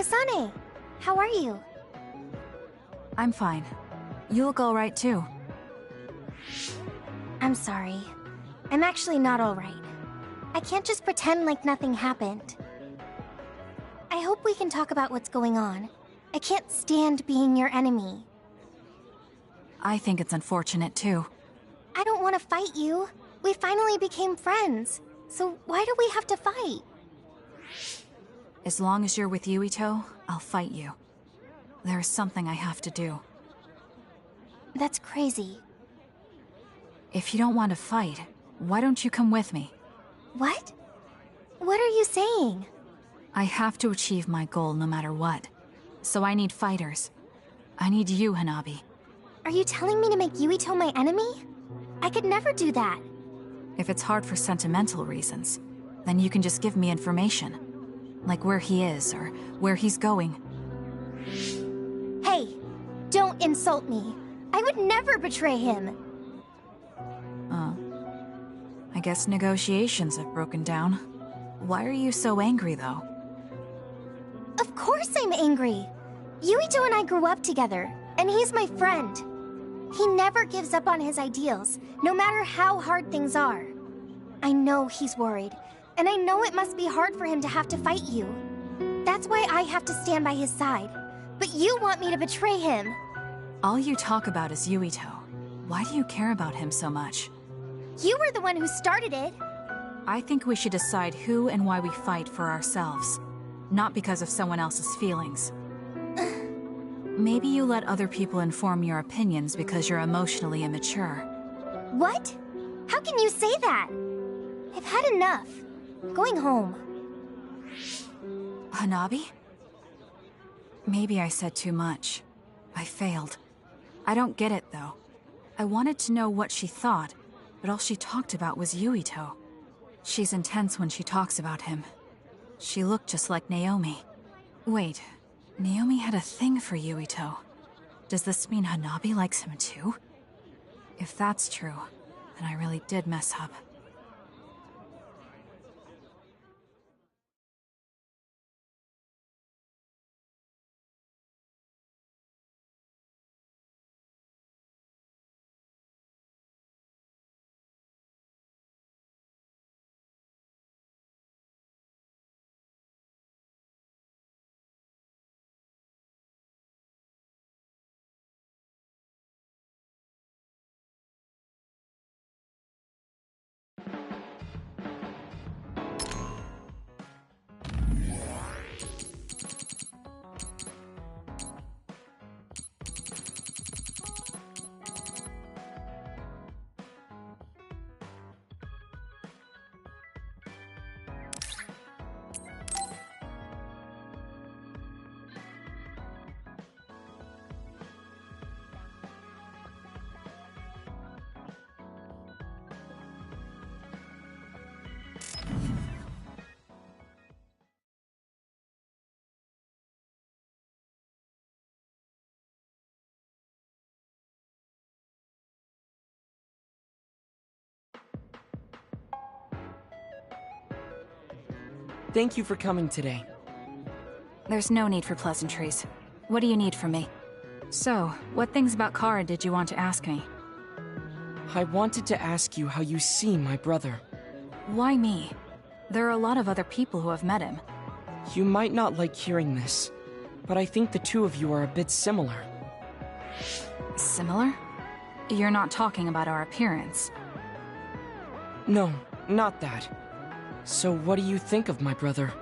Kasane, how are you? I'm fine. You look alright too. I'm sorry. I'm actually not alright. I can't just pretend like nothing happened. I hope we can talk about what's going on. I can't stand being your enemy. I think it's unfortunate too. I don't want to fight you. We finally became friends. So why do we have to fight? As long as you're with Yuito, I'll fight you. There is something I have to do. That's crazy. If you don't want to fight, why don't you come with me? What? What are you saying? I have to achieve my goal no matter what. So I need fighters. I need you, Hanabi. Are you telling me to make Yuito my enemy? I could never do that. If it's hard for sentimental reasons, then you can just give me information. Like where he is, or where he's going. Hey, don't insult me. I would never betray him. I guess negotiations have broken down. Why are you so angry, though? Of course I'm angry. Yuito and I grew up together, and he's my friend. He never gives up on his ideals, no matter how hard things are. I know he's worried, and I know it must be hard for him to have to fight you. That's why I have to stand by his side. But you want me to betray him. All you talk about is Yuito. Why do you care about him so much? You were the one who started it. I think we should decide who and why we fight for ourselves, not because of someone else's feelings. Maybe you let other people inform your opinions because you're emotionally immature. What? How can you say that? I've had enough. I'm going home. Hanabi? Maybe I said too much. I failed. I don't get it, though. I wanted to know what she thought, but all she talked about was Yuito. She's intense when she talks about him. She looked just like Naomi. Wait, Naomi had a thing for Yuito. Does this mean Hanabi likes him too? If that's true, then I really did mess up. Thank you for coming today. There's no need for pleasantries. What do you need from me? So, what things about Kara did you want to ask me? I wanted to ask you how you see my brother. Why me? There are a lot of other people who have met him. You might not like hearing this, but I think the two of you are a bit similar. Similar? You're not talking about our appearance. No, not that. So what do you think of my brother?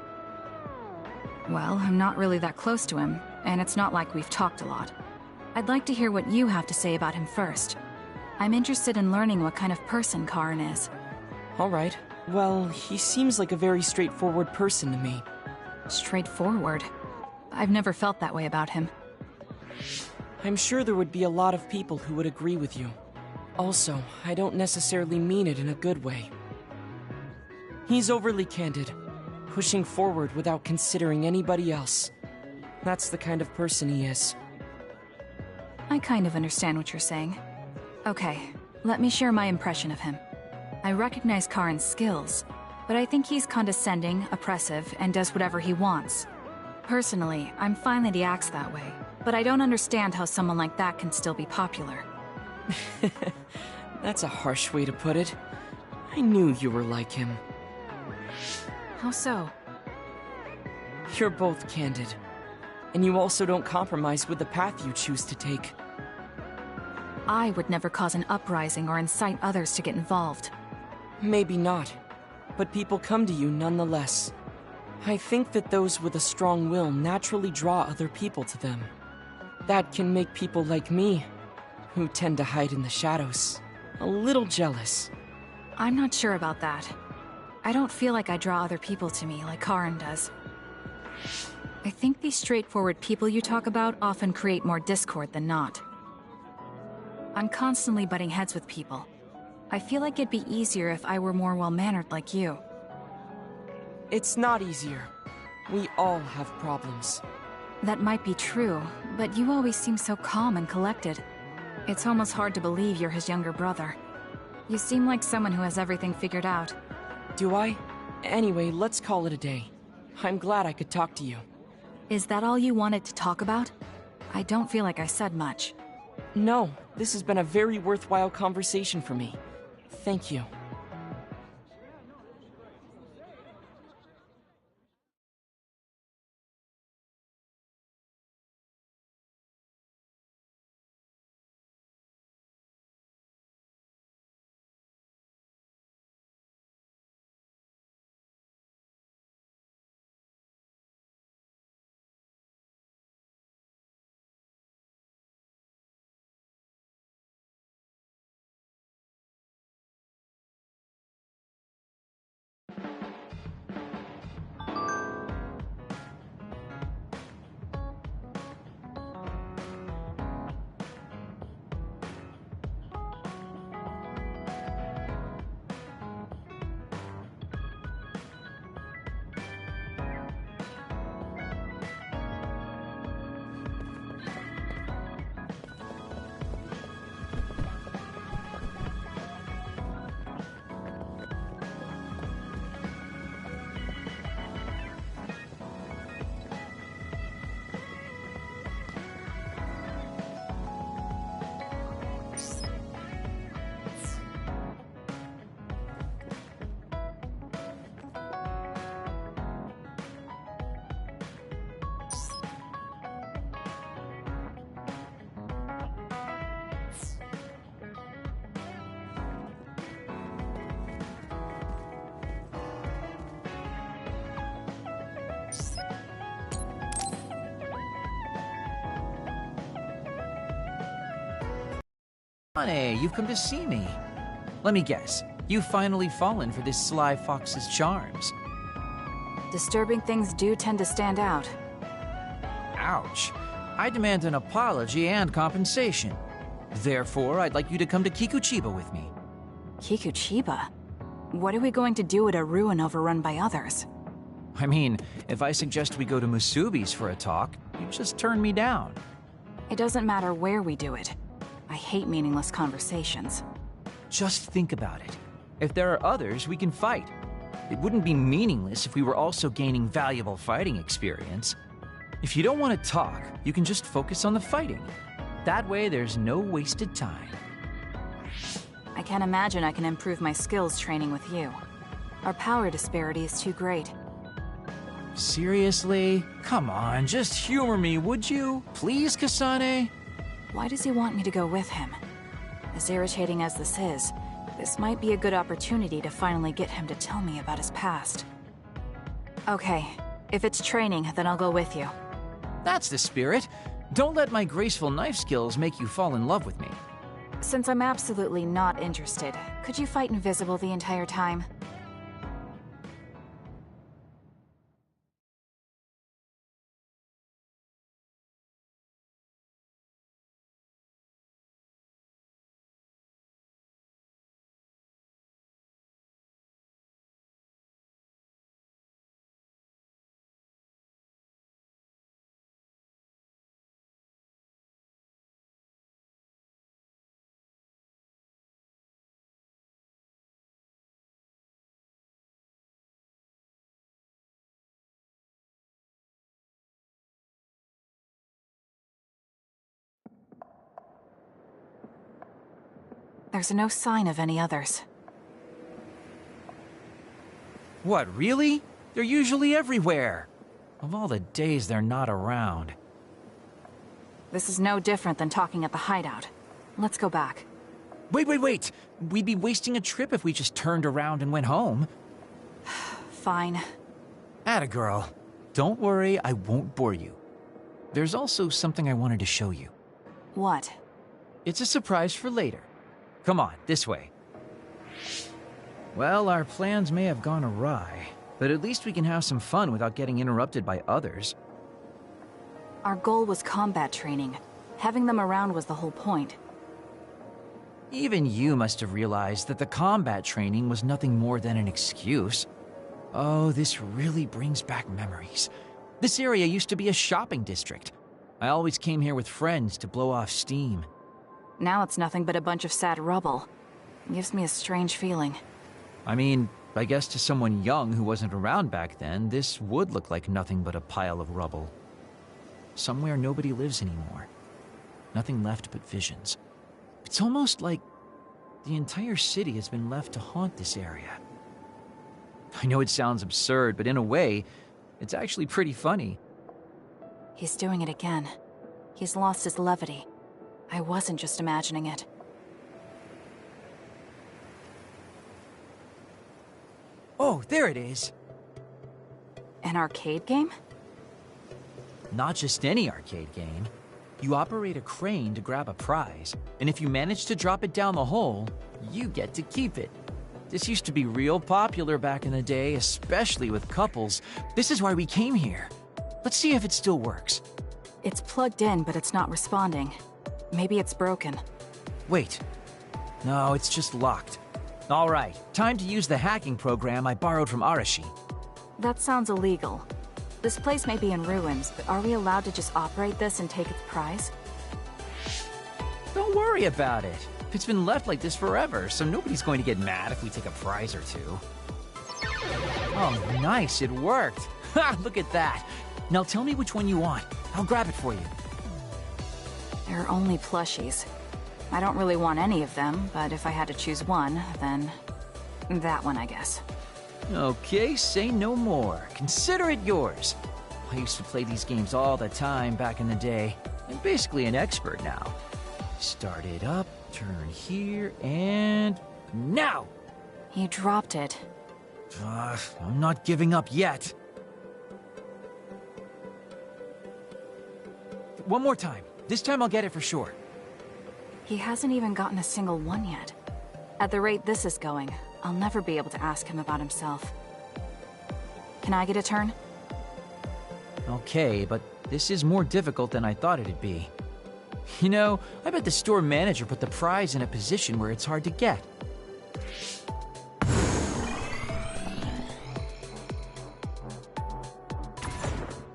Well, I'm not really that close to him, and it's not like we've talked a lot. I'd like to hear what you have to say about him first. I'm interested in learning what kind of person Karin is. Alright. Well, he seems like a very straightforward person to me. Straightforward? I've never felt that way about him. I'm sure there would be a lot of people who would agree with you. Also, I don't necessarily mean it in a good way. He's overly candid, pushing forward without considering anybody else. That's the kind of person he is. I kind of understand what you're saying. Okay, let me share my impression of him. I recognize Karin's skills, but I think he's condescending, oppressive, and does whatever he wants. Personally, I'm fine that he acts that way, but I don't understand how someone like that can still be popular. That's a harsh way to put it. I knew you were like him. How so? You're both candid. And you also don't compromise with the path you choose to take. I would never cause an uprising or incite others to get involved. Maybe not, but people come to you nonetheless. I think that those with a strong will naturally draw other people to them. That can make people like me, who tend to hide in the shadows, a little jealous. I'm not sure about that. I don't feel like I draw other people to me like Karin does. I think these straightforward people you talk about often create more discord than not. I'm constantly butting heads with people. I feel like it'd be easier if I were more well-mannered like you. It's not easier. We all have problems. That might be true, but you always seem so calm and collected. It's almost hard to believe you're his younger brother. You seem like someone who has everything figured out. Do I? Anyway, let's call it a day. I'm glad I could talk to you. Is that all you wanted to talk about? I don't feel like I said much. No, this has been a very worthwhile conversation for me. Thank you. Honey, you've come to see me. Let me guess, you've finally fallen for this sly fox's charms. Disturbing things do tend to stand out. Ouch. I demand an apology and compensation. Therefore, I'd like you to come to Kikuchiba with me. Kikuchiba? What are we going to do at a ruin overrun by others? I mean, if I suggest we go to Musubi's for a talk, you just turn me down. It doesn't matter where we do it. I hate meaningless conversations. Just think about it. If there are others, we can fight. It wouldn't be meaningless if we were also gaining valuable fighting experience. If you don't want to talk, you can just focus on the fighting. That way, there's no wasted time. I can't imagine I can improve my skills training with you. Our power disparity is too great. Seriously? Come on, just humor me, would you? Please, Kasane? Why does he want me to go with him? As irritating as this is, this might be a good opportunity to finally get him to tell me about his past. Okay, if it's training, then I'll go with you. That's the spirit. Don't let my graceful knife skills make you fall in love with me. Since I'm absolutely not interested, could you fight invisible the entire time? There's no sign of any others. What, really? They're usually everywhere. Of all the days they're not around. This is no different than talking at the hideout. Let's go back. Wait! We'd be wasting a trip if we just turned around and went home. Fine. Atta girl. Don't worry, I won't bore you. There's also something I wanted to show you. What? It's a surprise for later. Come on, this way. Well, our plans may have gone awry, but at least we can have some fun without getting interrupted by others. Our goal was combat training. Having them around was the whole point. Even you must have realized that the combat training was nothing more than an excuse. Oh, this really brings back memories. This area used to be a shopping district. I always came here with friends to blow off steam. Now it's nothing but a bunch of sad rubble. It gives me a strange feeling. I mean, I guess to someone young who wasn't around back then, this would look like nothing but a pile of rubble. Somewhere nobody lives anymore. Nothing left but visions. It's almost like the entire city has been left to haunt this area. I know it sounds absurd, but in a way, it's actually pretty funny. He's doing it again. He's lost his levity. I wasn't just imagining it. Oh, there it is. An arcade game? Not just any arcade game. You operate a crane to grab a prize, and if you manage to drop it down the hole, you get to keep it. This used to be real popular back in the day, especially with couples. This is why we came here. Let's see if it still works. It's plugged in, but it's not responding. Maybe it's broken. Wait. No, it's just locked. All right, time to use the hacking program I borrowed from Arashi. That sounds illegal. This place may be in ruins, but are we allowed to just operate this and take its prize? Don't worry about it. It's been left like this forever, so nobody's going to get mad if we take a prize or two. Oh, nice, it worked. Ha, look at that. Now tell me which one you want. I'll grab it for you. There are only plushies. I don't really want any of them, but if I had to choose one, then that one, I guess. Okay, say no more. Consider it yours. I used to play these games all the time back in the day. I'm basically an expert now. Start it up, turn here, and now! You dropped it. I'm not giving up yet. One more time. This time I'll get it for sure. He hasn't even gotten a single one yet. At the rate this is going, I'll never be able to ask him about himself. Can I get a turn? Okay, but this is more difficult than I thought it'd be. You know, I bet the store manager put the prize in a position where it's hard to get.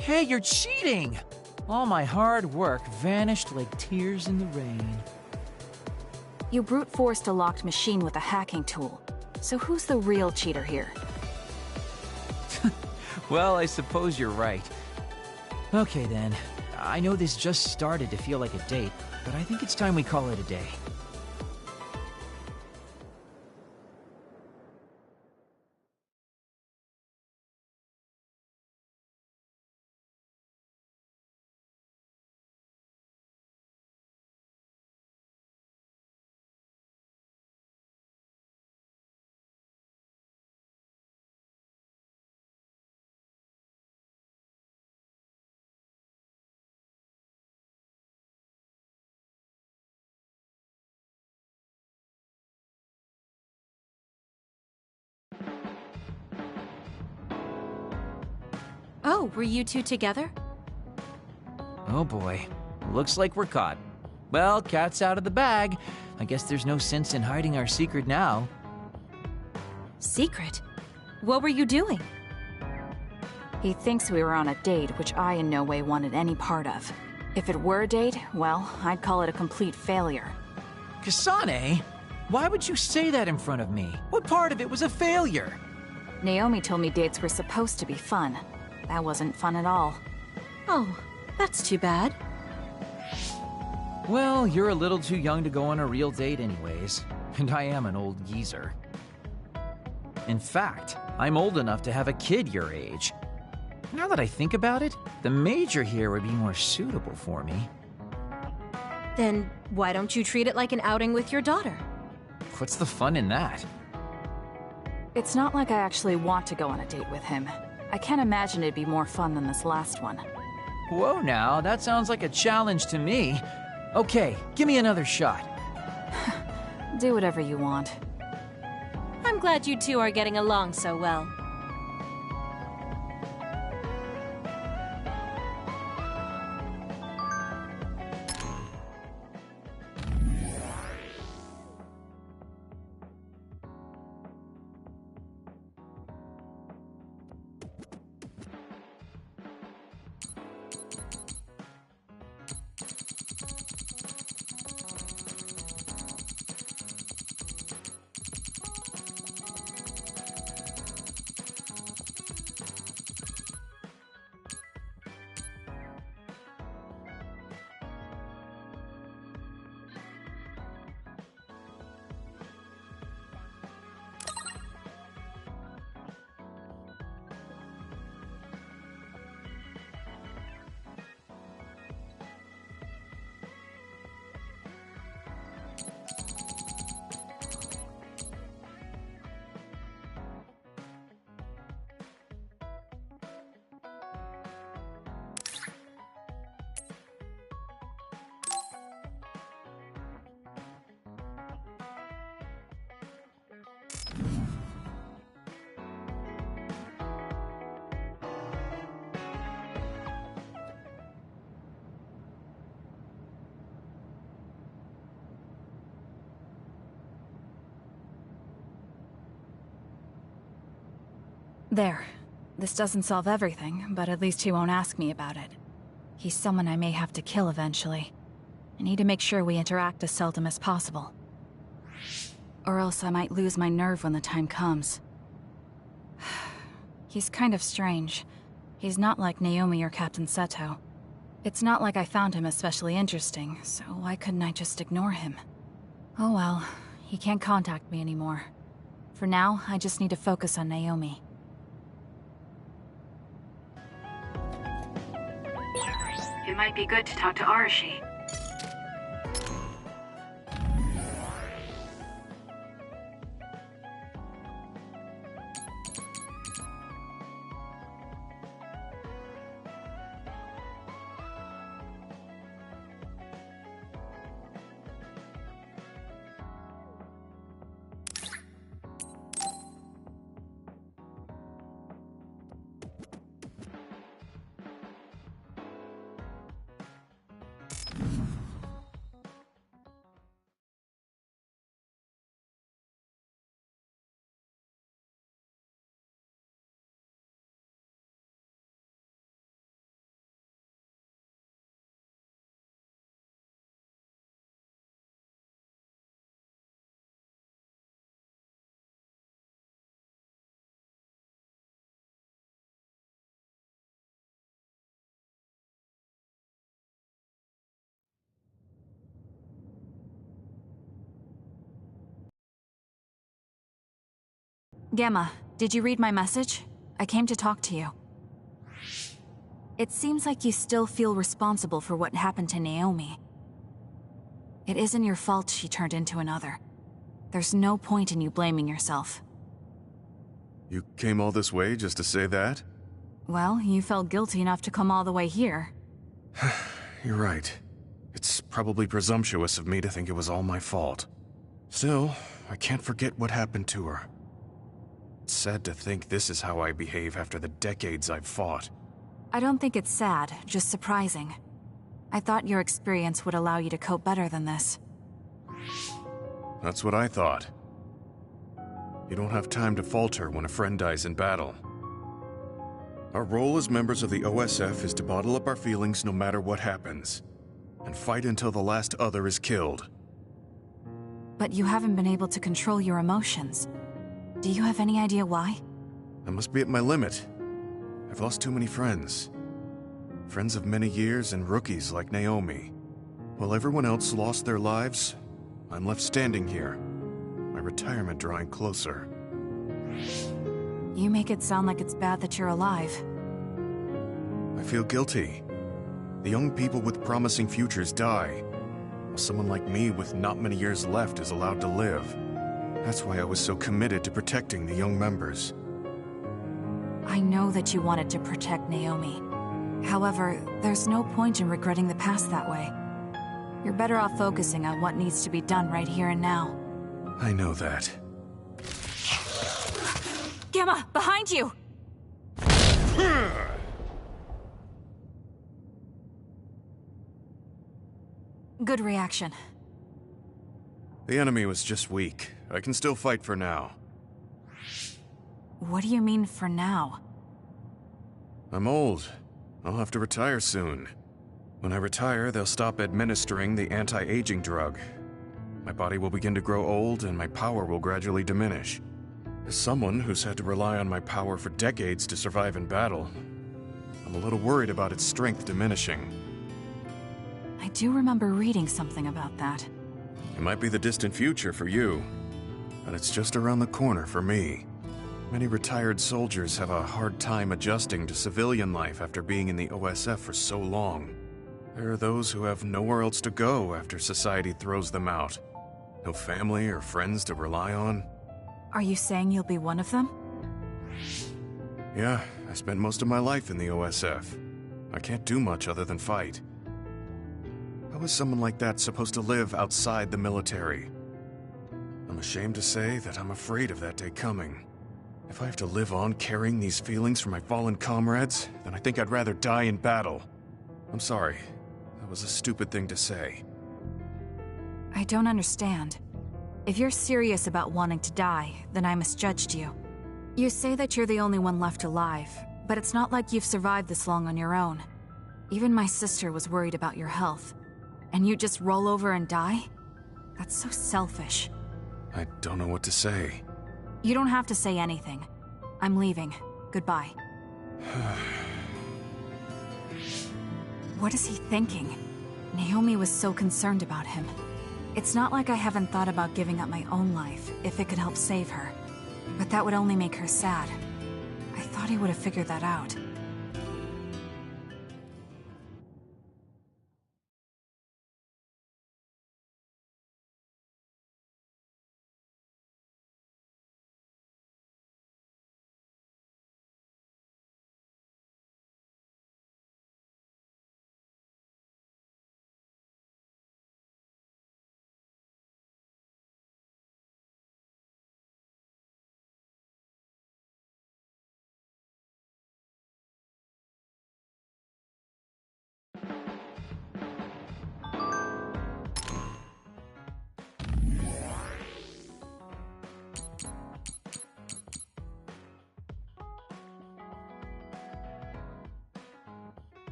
Hey, you're cheating! All my hard work vanished like tears in the rain. You brute forced a locked machine with a hacking tool. So who's the real cheater here? Well, I suppose you're right. Okay then. I know this just started to feel like a date, but I think it's time we call it a day. Oh, were you two together? Oh boy. Looks like we're caught. Well, cat's out of the bag. I guess there's no sense in hiding our secret now. Secret? What were you doing? He thinks we were on a date, which I in no way wanted any part of. If it were a date, well, I'd call it a complete failure. Kasane? Why would you say that in front of me? What part of it was a failure? Naomi told me dates were supposed to be fun. That wasn't fun at all. Oh, that's too bad. Well, you're a little too young to go on a real date anyways. and I am an old geezer. In fact, I'm old enough to have a kid your age. Now that I think about it, the Major here would be more suitable for me. Then why don't you treat it like an outing with your daughter? What's the fun in that? It's not like I actually want to go on a date with him. I can't imagine it'd be more fun than this last one. Whoa now, that sounds like a challenge to me. Okay, give me another shot. Do whatever you want. I'm glad you two are getting along so well. There. This doesn't solve everything, but at least he won't ask me about it. He's someone I may have to kill eventually. I need to make sure we interact as seldom as possible. Or else I might lose my nerve when the time comes. He's kind of strange. He's not like Naomi or Captain Seto. It's not like I found him especially interesting, so why couldn't I just ignore him? Oh well, he can't contact me anymore. For now, I just need to focus on Naomi. It might be good to talk to Arashi. Gamma, did you read my message? I came to talk to you. It seems like you still feel responsible for what happened to Naomi. It isn't your fault she turned into another. There's no point in you blaming yourself. You came all this way just to say that? Well, you felt guilty enough to come all the way here. You're right. It's probably presumptuous of me to think it was all my fault. Still, I can't forget what happened to her. It's sad to think this is how I behave after the decades I've fought. I don't think it's sad, just surprising. I thought your experience would allow you to cope better than this. That's what I thought. You don't have time to falter when a friend dies in battle. Our role as members of the OSF is to bottle up our feelings no matter what happens, and fight until the last other is killed. But you haven't been able to control your emotions. Do you have any idea why? I must be at my limit. I've lost too many friends. Friends of many years and rookies like Naomi. While everyone else lost their lives, I'm left standing here, retirement drawing closer. You make it sound like it's bad that you're alive. I feel guilty. The young people with promising futures die, while someone like me with not many years left is allowed to live. That's why I was so committed to protecting the young members. I know that you wanted to protect Naomi. However, there's no point in regretting the past that way. You're better off focusing on what needs to be done right here and now. I know that. Gamma, behind you! Good reaction. The enemy was just weak. I can still fight for now. What do you mean for now? I'm old. I'll have to retire soon. When I retire, they'll stop administering the anti-aging drug. My body will begin to grow old and my power will gradually diminish. As someone who's had to rely on my power for decades to survive in battle, I'm a little worried about its strength diminishing. I do remember reading something about that. It might be the distant future for you, but it's just around the corner for me. Many retired soldiers have a hard time adjusting to civilian life after being in the OSF for so long. There are those who have nowhere else to go after society throws them out. No family or friends to rely on. Are you saying you'll be one of them? Yeah, I spent most of my life in the OSF. I can't do much other than fight. How is someone like that supposed to live outside the military? I'm ashamed to say that I'm afraid of that day coming. If I have to live on carrying these feelings for my fallen comrades, then I think I'd rather die in battle. I'm sorry. That was a stupid thing to say. I don't understand. If you're serious about wanting to die, then I misjudged you. You say that you're the only one left alive, but it's not like you've survived this long on your own. Even my sister was worried about your health. And you just roll over and die? That's so selfish. I don't know what to say. You don't have to say anything. I'm leaving. Goodbye. What is he thinking? Naomi was so concerned about him. It's not like I haven't thought about giving up my own life if it could help save her. But that would only make her sad. I thought he would have figured that out.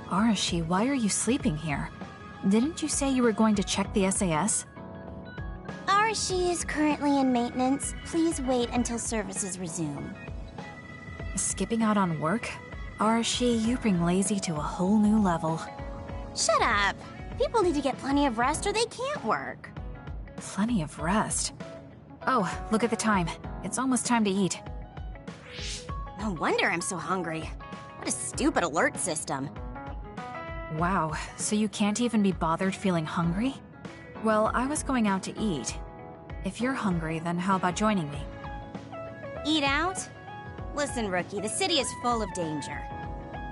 Arashi, why are you sleeping here? Didn't you say you were going to check the SAS? Arashi is currently in maintenance. Please wait until services resume. Skipping out on work? Arashi, you bring lazy to a whole new level. Shut up! People need to get plenty of rest or they can't work. Plenty of rest? Oh, look at the time. It's almost time to eat. No wonder I'm so hungry. What a stupid alert system. Wow, so you can't even be bothered feeling hungry? Well, I was going out to eat. If you're hungry, then how about joining me? Eat out? Listen, Rookie, the city is full of danger.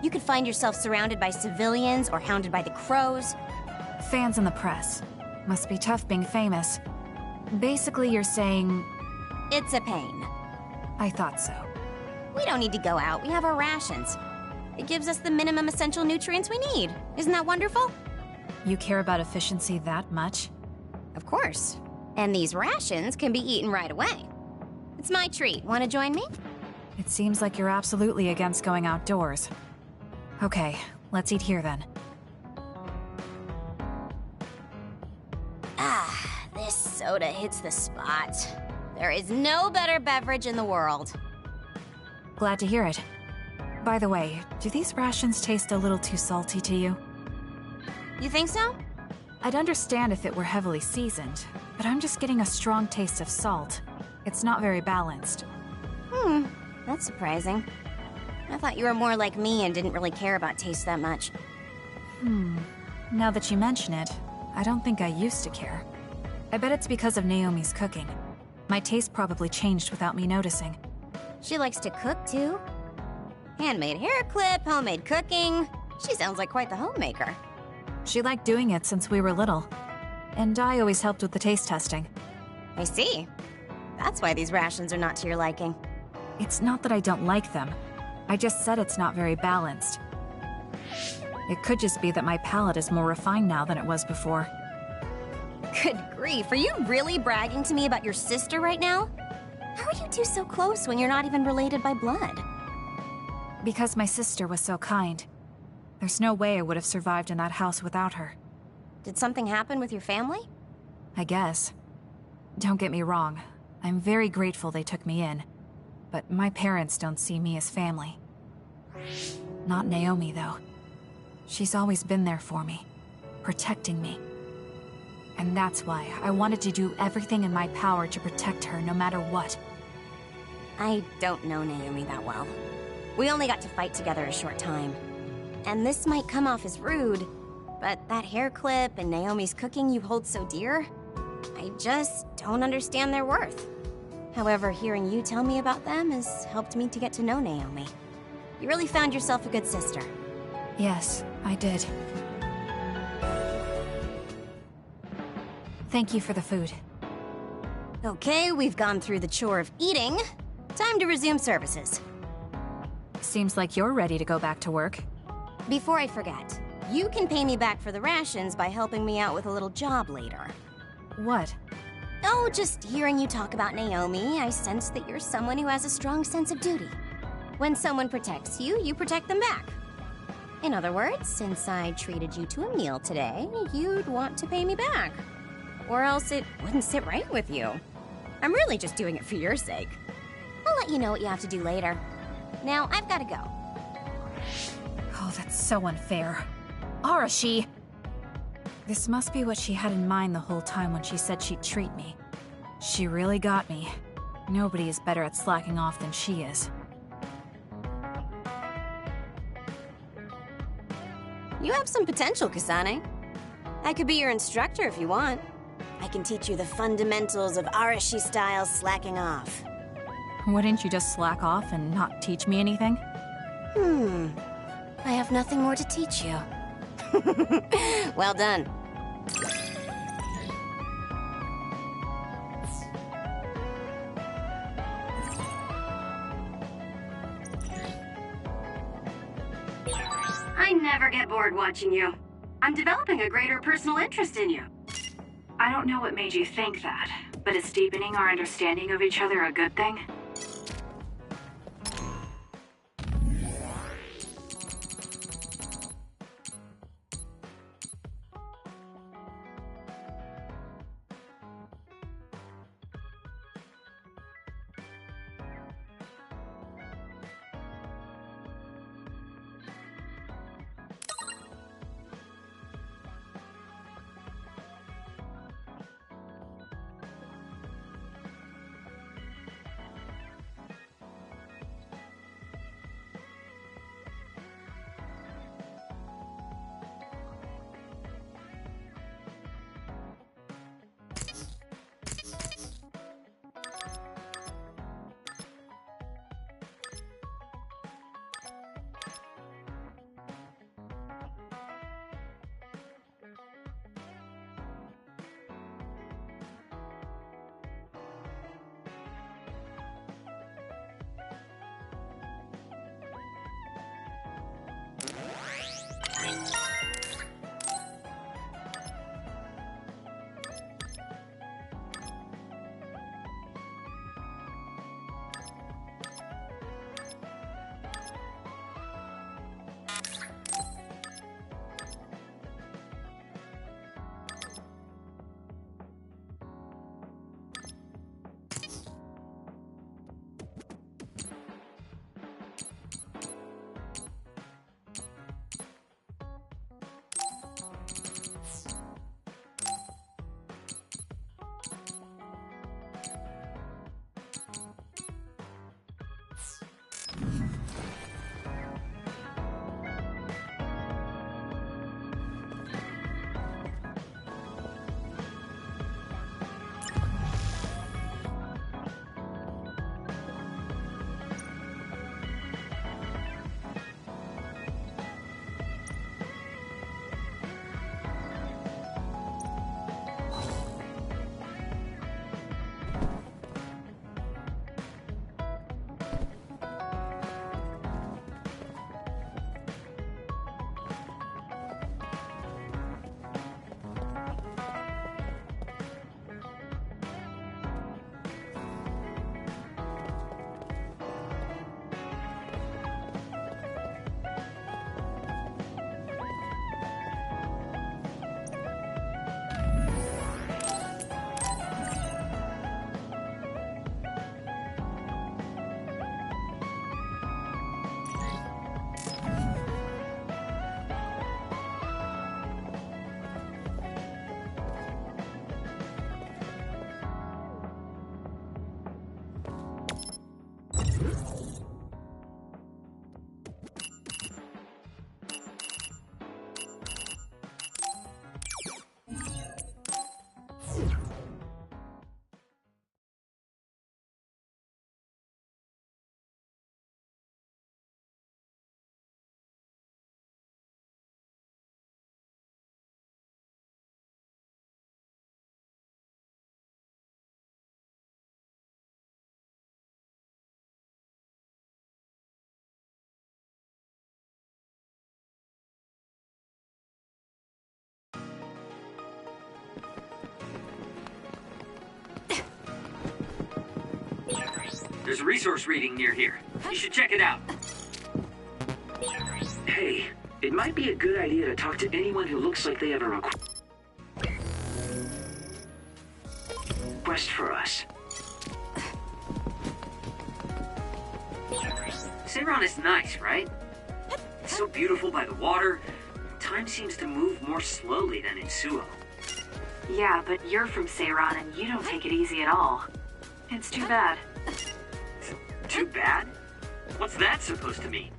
You could find yourself surrounded by civilians or hounded by the crows. Fans in the press. Must be tough being famous. Basically, you're saying... It's a pain. I thought so. We don't need to go out. We have our rations. It gives us the minimum essential nutrients we need. Isn't that wonderful? You care about efficiency that much? Of course. And these rations can be eaten right away. It's my treat. Want to join me? It seems like you're absolutely against going outdoors. Okay, let's eat here then. Ah, this soda hits the spot. There is no better beverage in the world. Glad to hear it. By the way, do these rations taste a little too salty to you? You think so? I'd understand if it were heavily seasoned, but I'm just getting a strong taste of salt. It's not very balanced. That's surprising. I thought you were more like me and didn't really care about taste that much. Now that you mention it, I don't think I used to care. I bet it's because of Naomi's cooking. My taste probably changed without me noticing. She likes to cook, too. Handmade hair clip, homemade cooking. She sounds like quite the homemaker. She liked doing it since we were little. And I always helped with the taste testing. I see. That's why these rations are not to your liking. It's not that I don't like them. I just said it's not very balanced. It could just be that my palate is more refined now than it was before. Good grief, are you really bragging to me about your sister right now? How are you two so close when you're not even related by blood? Because my sister was so kind. There's no way I would have survived in that house without her. Did something happen with your family? I guess. Don't get me wrong. I'm very grateful they took me in. But my parents don't see me as family. Not Naomi, though. She's always been there for me, protecting me. And that's why I wanted to do everything in my power to protect her no matter what. I don't know Naomi that well. We only got to fight together a short time. And this might come off as rude, but that hair clip and Naomi's cooking you hold so dear, I just don't understand their worth. However, hearing you tell me about them has helped me to get to know Naomi. You really found yourself a good sister. Yes, I did. Thank you for the food. Okay, we've gone through the chore of eating. Time to resume services. Seems like you're ready to go back to work. Before I forget, you can pay me back for the rations by helping me out with a little job later. What? Oh, just hearing you talk about Naomi, I sense that you're someone who has a strong sense of duty. When someone protects you, you protect them back. In other words, since I treated you to a meal today, you'd want to pay me back. Or else it wouldn't sit right with you. I'm really just doing it for your sake. I'll let you know what you have to do later. Now, I've got to go. Oh, that's so unfair. Arashi! This must be what she had in mind the whole time when she said she'd treat me. She really got me. Nobody is better at slacking off than she is. You have some potential, Kasane. I could be your instructor if you want. I can teach you the fundamentals of Arashi-style slacking off. Wouldn't you just slack off and not teach me anything? I have nothing more to teach you. Well done. I never get bored watching you. I'm developing a greater personal interest in you. I don't know what made you think that, but is deepening our understanding of each other a good thing? There's a resource reading near here. You should check it out. Hey, it might be a good idea to talk to anyone who looks like they have a request for us. Seiron is nice, right? It's so beautiful by the water. Time seems to move more slowly than in Suo. Yeah, but you're from Seiron and you don't take it easy at all. It's too bad. Too bad? What's that supposed to mean?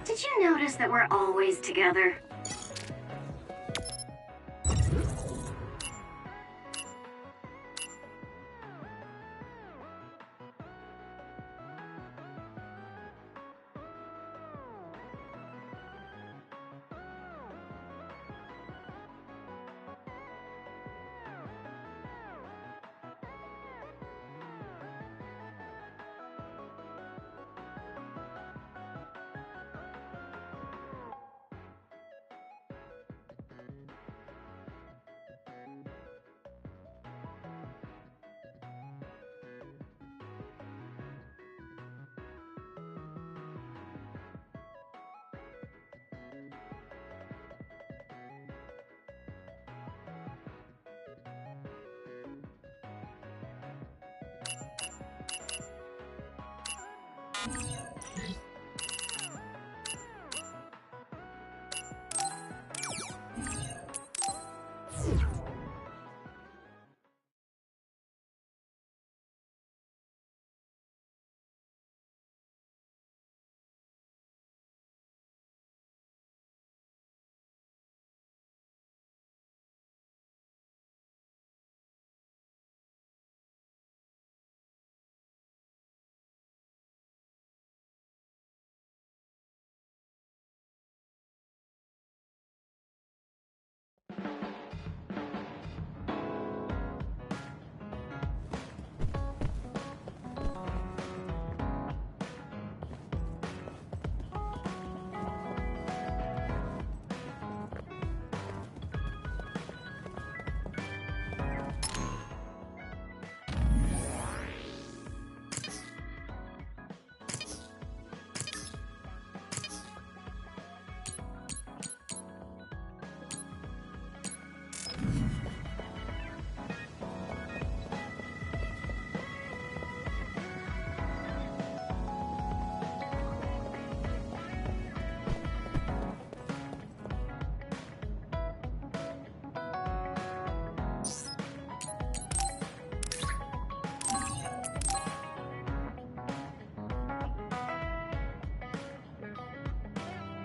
Did you notice that we're always together?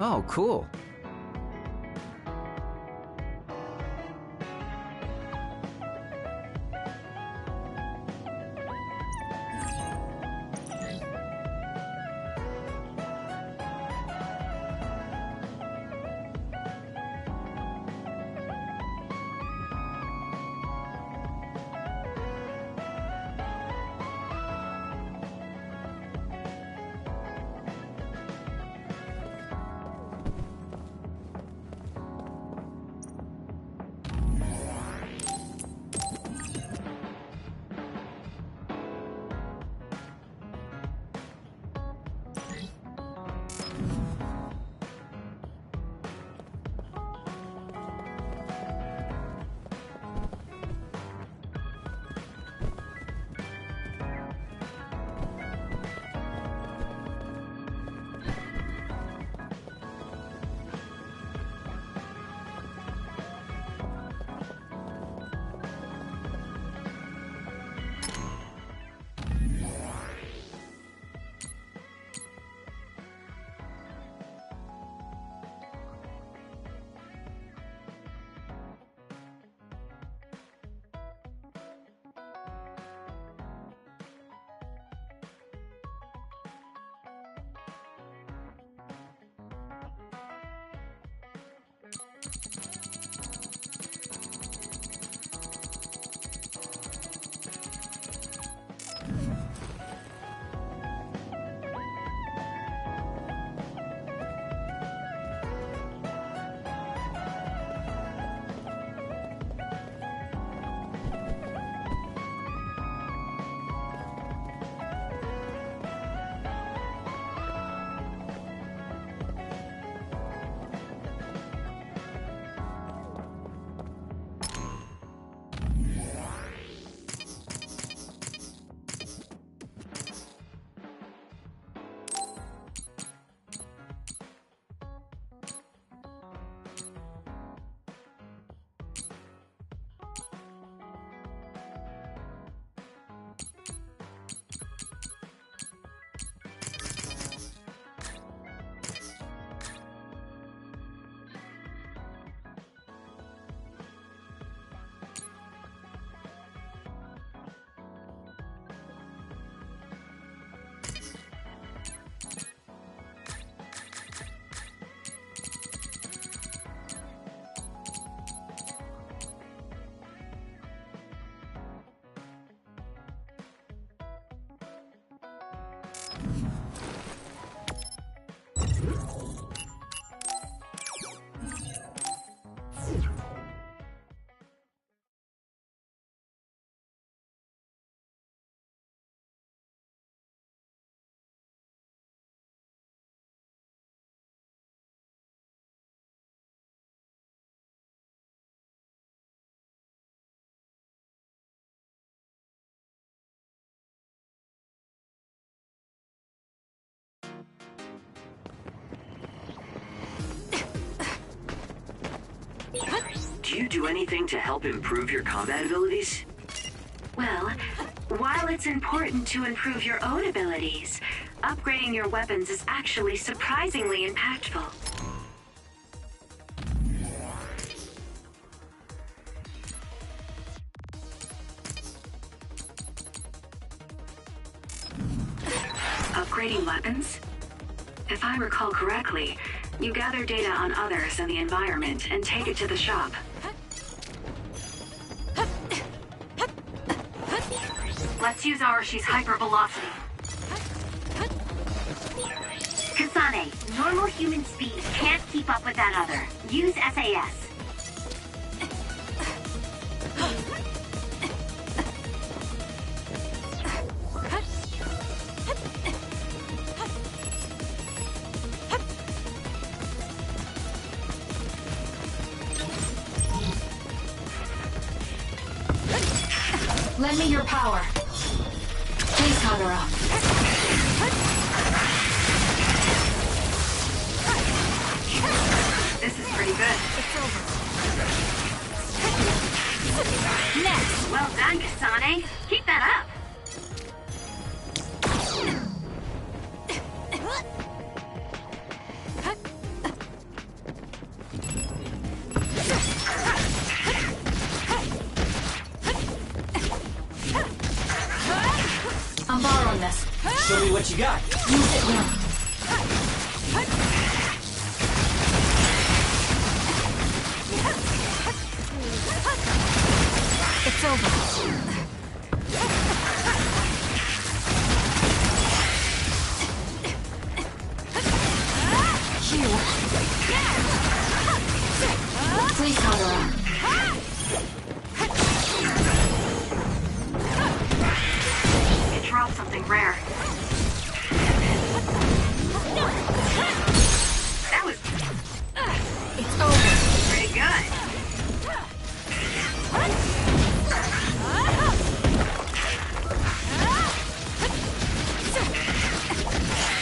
Oh, cool. Do you do anything to help improve your combat abilities? Well, while it's important to improve your own abilities, upgrading your weapons is actually surprisingly impactful. Upgrading weapons? If I recall correctly, you gather data on others and the environment and take it to the shop. Let's use Arashi's hypervelocity. Kasane, normal human speed can't keep up with that other. Use SAS. Lend me your power. Please, Kagura. This is pretty good. It's over. Next. Well done, Kasane. Keep that up. Show me what you got. Use it well. It's over. Please cover up. It dropped something rare. That was It's over. pretty good.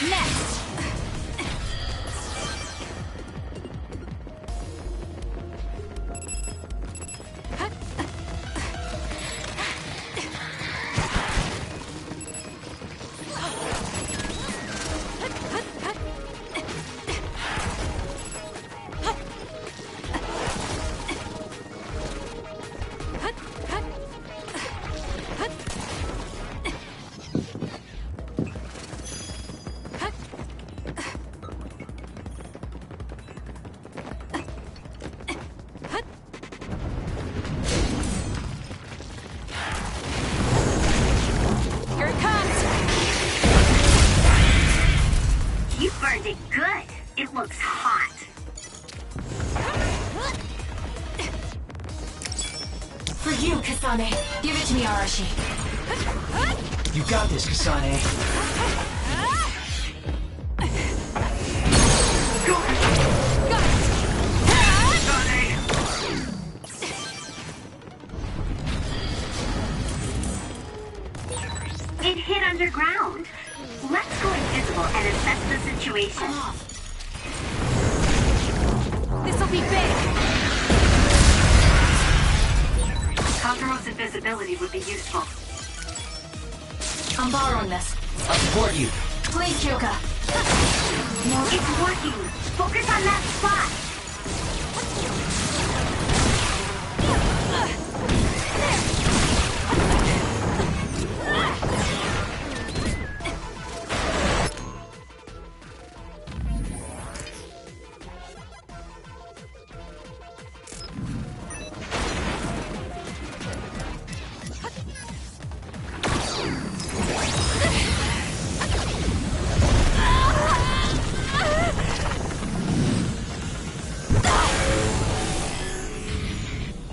Next. Here it comes. You burned it good. It looks hot. For you, Kasane. Give it to me, Arashi. You got this, Kasane. It hit underground. Let's go invisible and assess the situation. This'll be big. Kazuro's invisibility would be useful. I'm borrowing this. I'll support you. Please, Kyoka. It's working. Focus on that spot.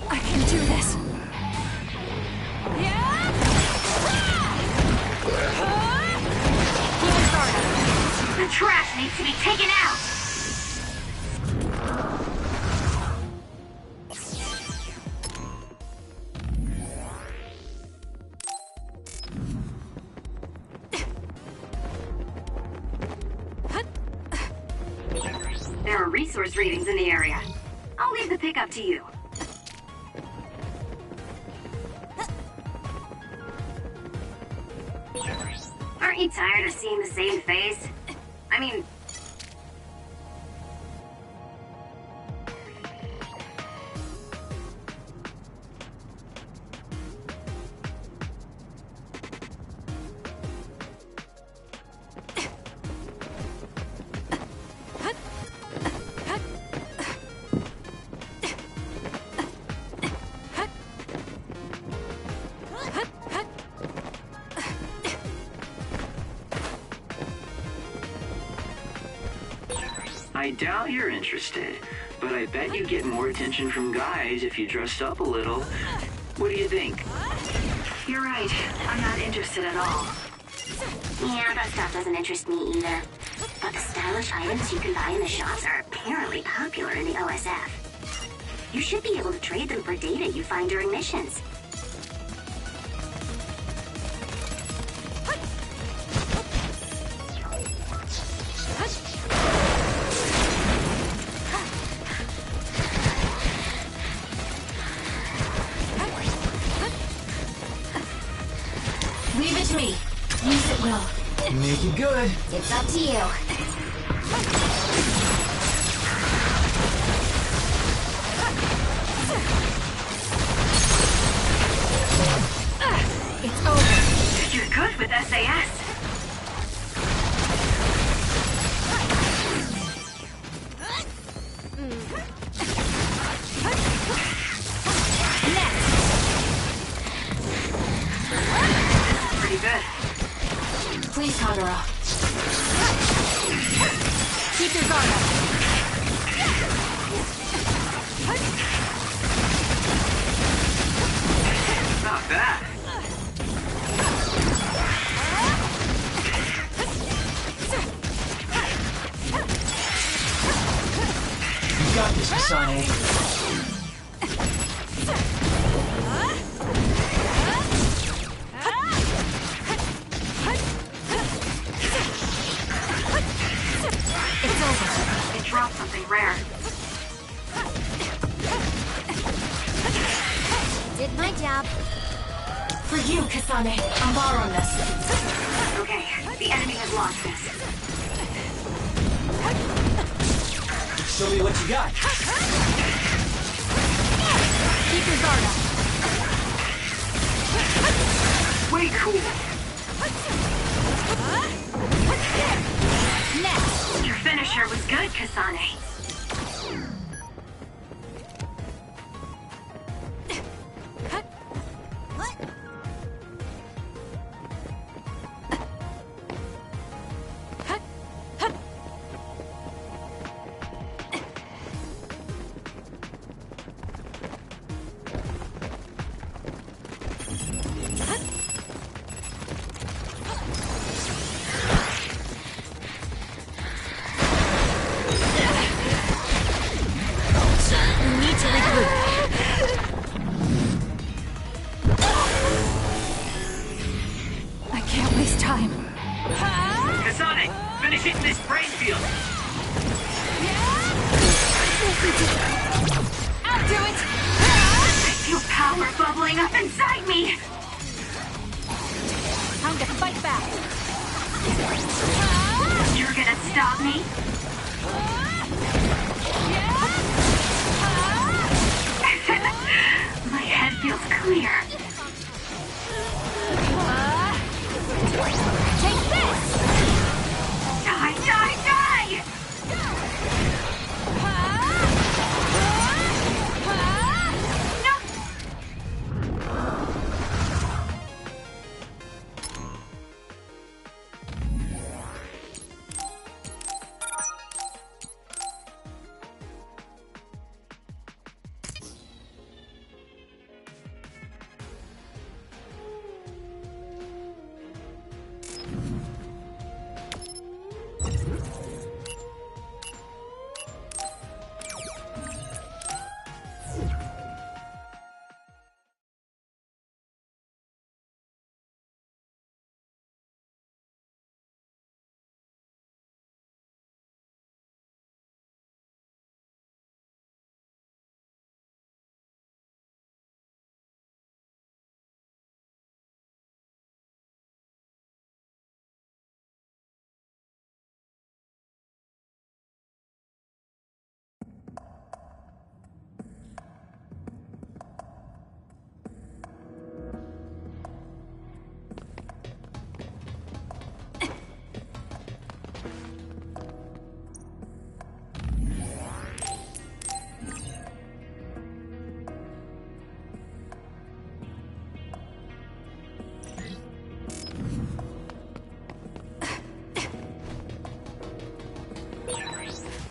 I can do this. The trash needs to be taken out. There are resource readings in the area. I'll leave the pickup to you. Aren't you tired of seeing the same face? I mean... I doubt you're interested, but I bet you get more attention from guys if you dressed up a little. What do you think? You're right. I'm not interested at all. Yeah, that stuff doesn't interest me either. But the stylish items you can buy in the shops are apparently popular in the OSF. You should be able to trade them for data you find during missions. Leave it to me. Use it well. Make it good. It's up to you. It's over. You're good with SAS. Not bad. You got this, Kasane. It dropped something rare. Did my job. For you, Kasane. I'm borrowing this. Okay, the enemy has lost this. Show me what you got. Keep your guard up. Way cool. Next. Your finisher was good, Kasane. Kasane, finish hitting this brain field. I'll do it. I feel power bubbling up inside me. Time to fight back. You're gonna stop me? My head feels clear. Take this. Die, die, die!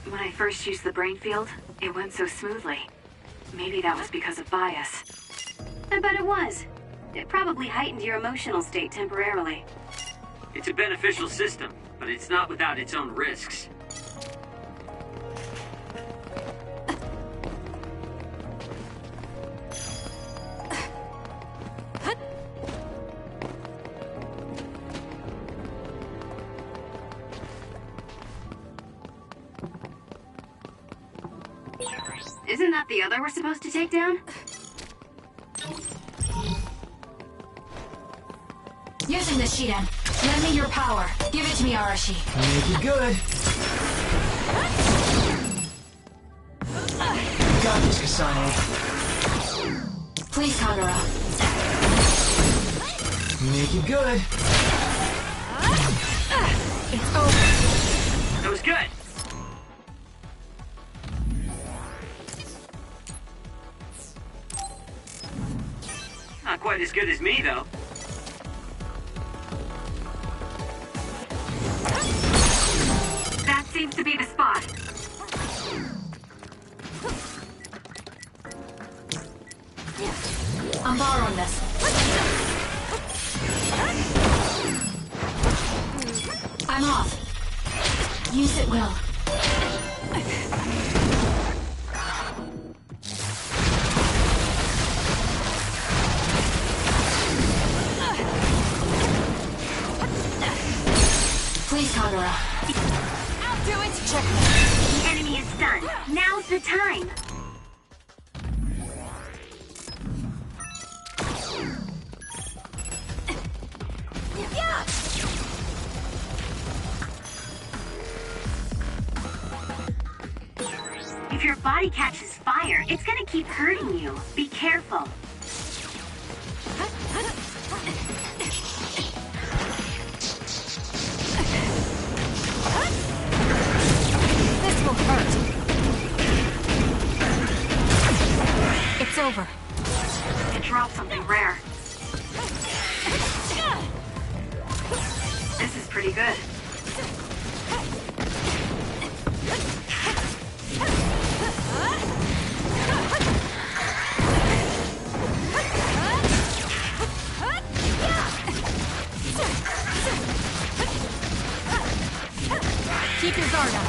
When I first used the brain field, it went so smoothly. Maybe that was because of bias. I bet it was. It probably heightened your emotional state temporarily. It's a beneficial system, but it's not without its own risks. Isn't that the other we're supposed to take down? Using the Shiden. Lend me your power. Give it to me, Arashi. Make it good. You got this, Kasane. Please, Kagura. Make it good. It's over. That was good. Not quite as good as me, though. That seems to be the spot. at will. Please, Kagura. I'll do it! Check. The enemy is stunned. Now's the time! If your body catches fire, it's gonna keep hurting you. Be careful. This will hurt. It's over. It dropped something rare. This is pretty good. Keep your guard up.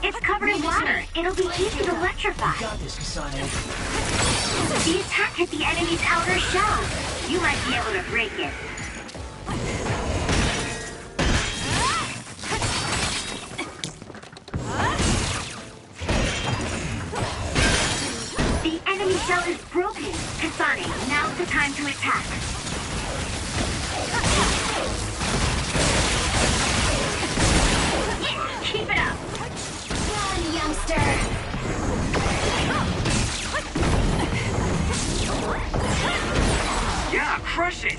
It's covered in water. It'll be easy to electrify. Got this, Kasane. The attack hit the enemy's outer shell. You might be able to break it. The enemy shell is broken. Kasane, now's the time to attack. Keep it up. Run, youngster. Yeah, crush it!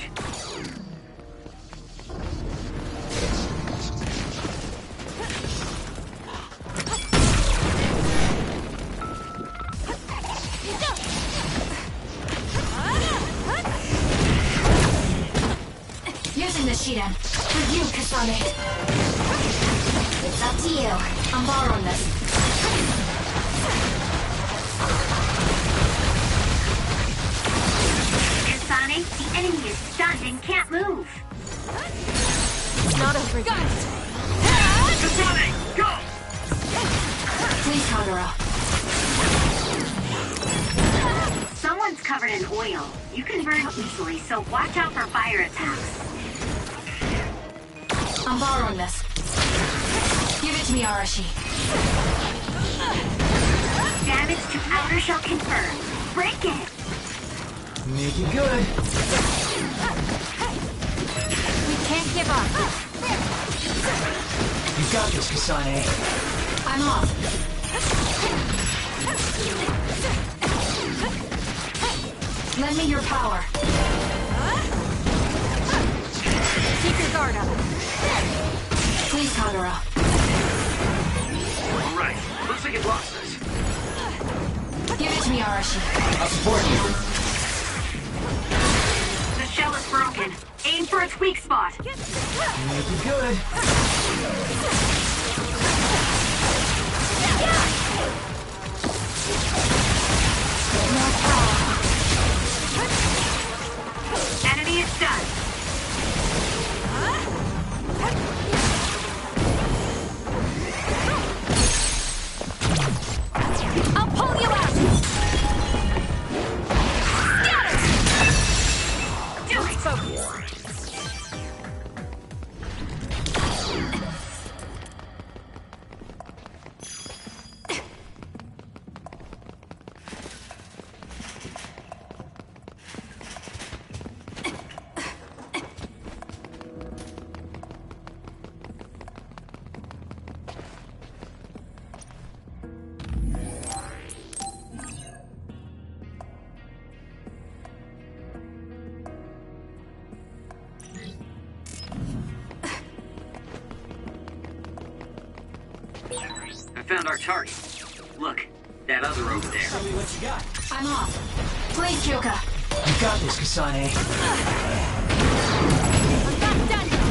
Using the Shiren. For you, Kasane. It's up to you. I'm borrowing this. Kasane, the enemy is stunned and can't move. It's not over yet. Kasane, go! Please, Kagura. Someone's covered in oil. You can burn easily, so watch out for fire attacks. I'm borrowing this. Give it to me, Arashi. Damage to outer shell confirmed. Break it! Make it good. We can't give up. You got this, Kasane. I'm off. Lend me your power. Keep your guard up. Please, Kagura. Alright, looks like it lost us. Give it to me, Arashi. I'll support you. The shell is broken. Aim for its weak spot. Make it good. More power. Enemy is done. I'll pull you out. Get it! Do it! I found our target. Look, that other over there. Tell me what you got. I'm off. Please, Kyoka. You got this, Kasane. I'm not done yet.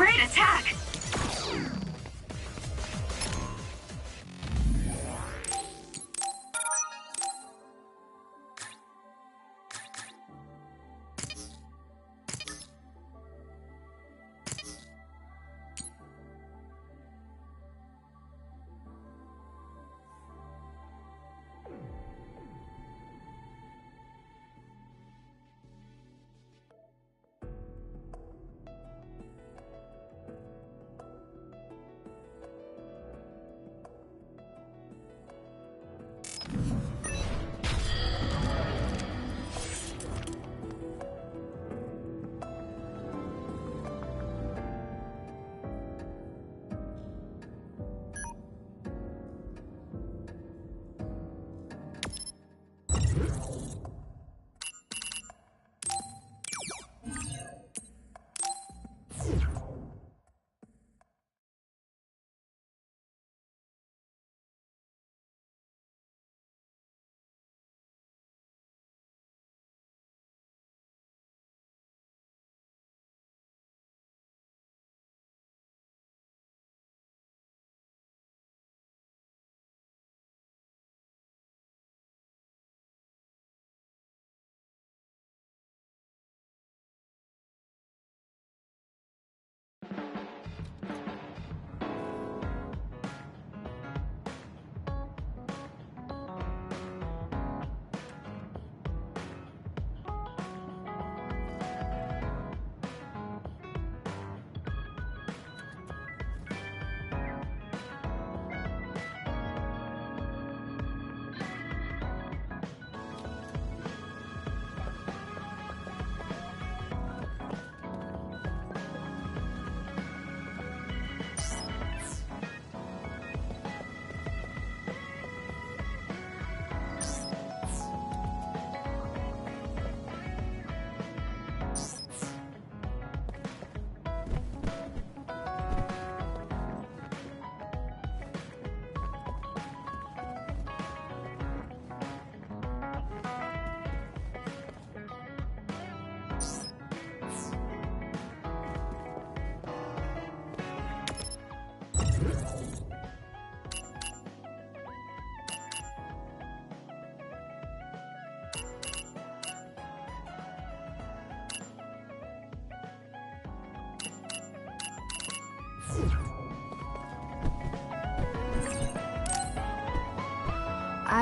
Great attack!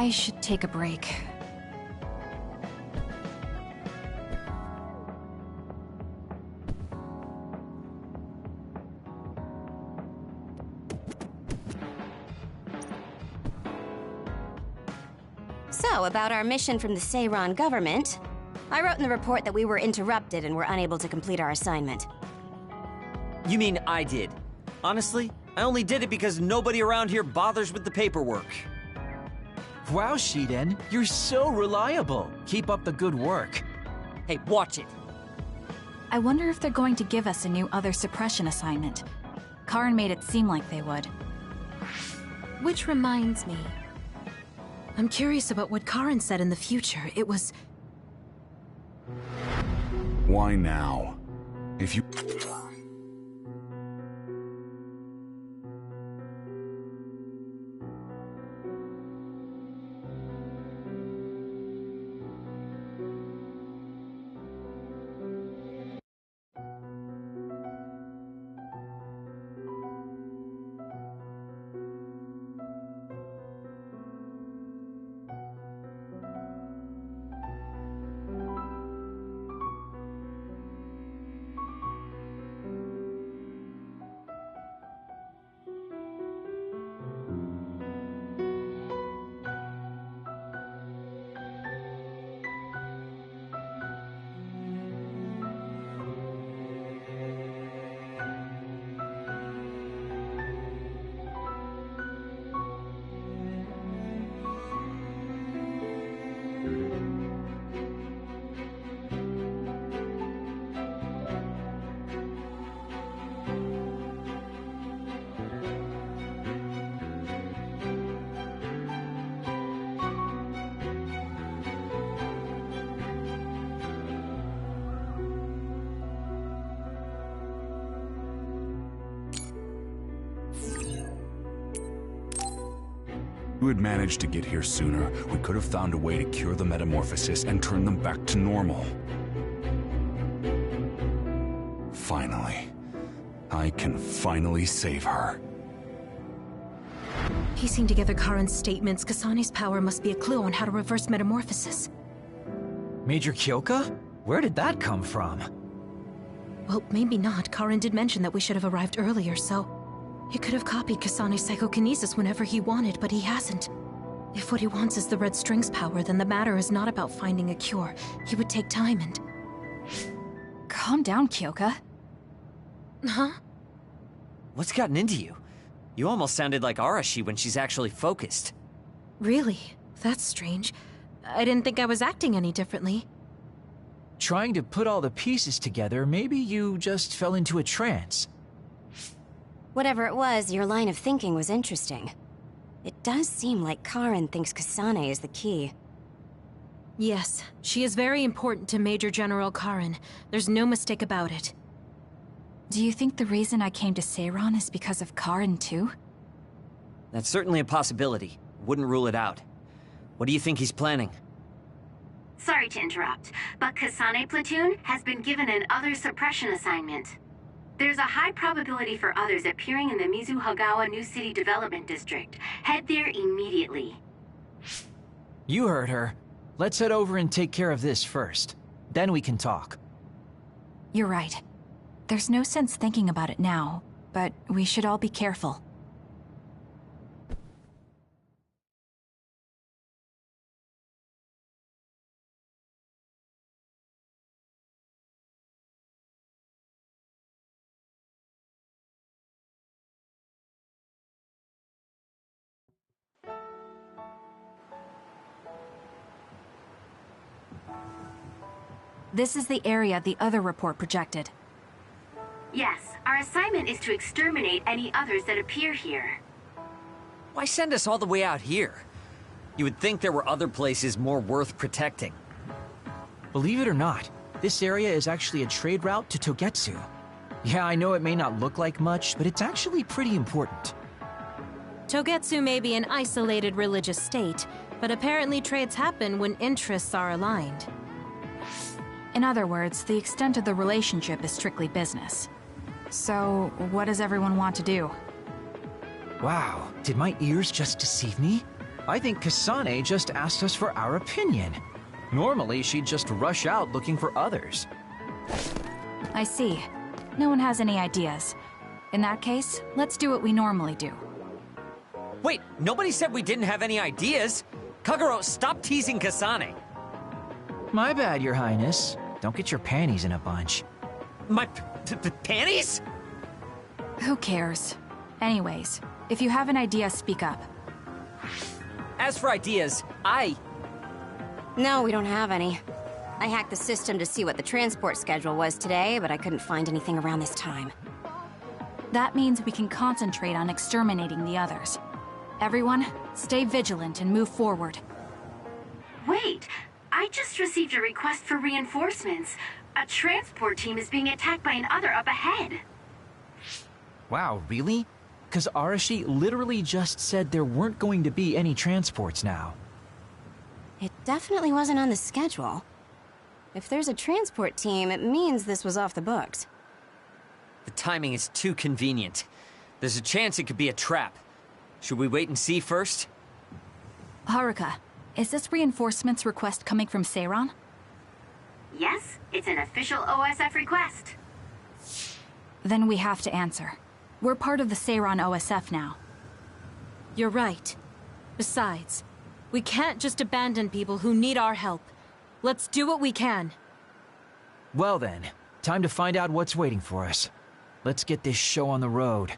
I should take a break. So, about our mission from the Seiran government, I wrote in the report that we were interrupted and were unable to complete our assignment. You mean I did? Honestly, I only did it because nobody around here bothers with the paperwork. Wow, Shiden, you're so reliable. Keep up the good work. Hey, watch it. I wonder if they're going to give us a new other suppression assignment. Karin made it seem like they would. Which reminds me, I'm curious about what Karin said in the future. It was... Why now? If you... you had managed to get here sooner, we could have found a way to cure the metamorphosis and turn them back to normal. Finally. I can finally save her. Piecing together Karin's statements, Kasane's power must be a clue on how to reverse metamorphosis. Major Kyoka? Where did that come from? Well, maybe not. Karin did mention that we should have arrived earlier, so... he could have copied Kasane's psychokinesis whenever he wanted, but he hasn't. If what he wants is the Red String's power, then the matter is not about finding a cure. He would take time and... Calm down, Kyoka. Huh? What's gotten into you? You almost sounded like Arashi when she's actually focused. Really? That's strange. I didn't think I was acting any differently. Trying to put all the pieces together, maybe you just fell into a trance. Whatever it was, your line of thinking was interesting. It does seem like Karin thinks Kasane is the key. Yes, she is very important to Major General Karin. There's no mistake about it. Do you think the reason I came to Seiran is because of Karin too? That's certainly a possibility. Wouldn't rule it out. What do you think he's planning? Sorry to interrupt, but Kasane Platoon has been given an other suppression assignment. There's a high probability for others appearing in the Mizuhagawa New City Development District. Head there immediately. You heard her. Let's head over and take care of this first. Then we can talk. You're right. There's no sense thinking about it now, but we should all be careful. This is the area the other report projected. Yes, our assignment is to exterminate any others that appear here. Why send us all the way out here? You would think there were other places more worth protecting. Believe it or not, this area is actually a trade route to Togetsu. Yeah, I know it may not look like much, but it's actually pretty important. Togetsu may be an isolated religious state, but apparently trades happen when interests are aligned. In other words, the extent of the relationship is strictly business. So, what does everyone want to do? Wow, did my ears just deceive me? I think Kasane just asked us for our opinion. Normally, she'd just rush out looking for others. I see. No one has any ideas. In that case, let's do what we normally do. Wait, nobody said we didn't have any ideas! Kagero, stop teasing Kasane! My bad, Your Highness. Don't get your panties in a bunch. My panties? Who cares? Anyways, if you have an idea, speak up. As for ideas, No, we don't have any. I hacked the system to see what the transport schedule was today, but I couldn't find anything around this time. That means we can concentrate on exterminating the others. Everyone, stay vigilant and move forward. Wait, I just received a request for reinforcements. A transport team is being attacked by an other up ahead. Wow, really? Because Arashi literally just said there weren't going to be any transports now. It definitely wasn't on the schedule. If there's a transport team, it means this was off the books. The timing is too convenient. There's a chance it could be a trap. Should we wait and see first? Haruka, is this reinforcements request coming from Seiran? Yes, it's an official OSF request. Then we have to answer. We're part of the Seiran OSF now. You're right. Besides, we can't just abandon people who need our help. Let's do what we can. Well then, time to find out what's waiting for us. Let's get this show on the road.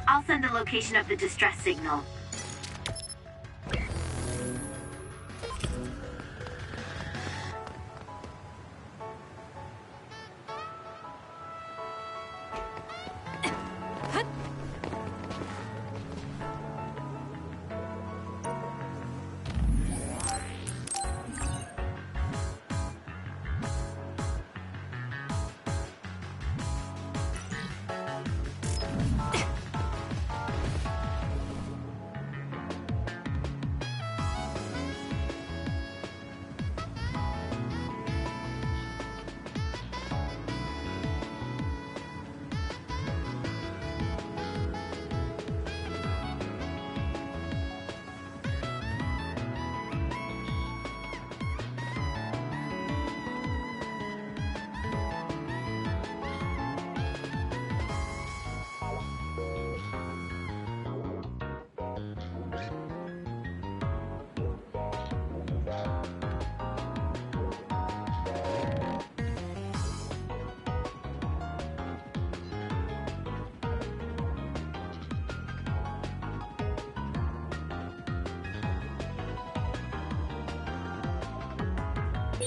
I'll send the location of the distress signal.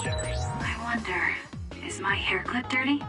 I wonder, is my hair clip dirty?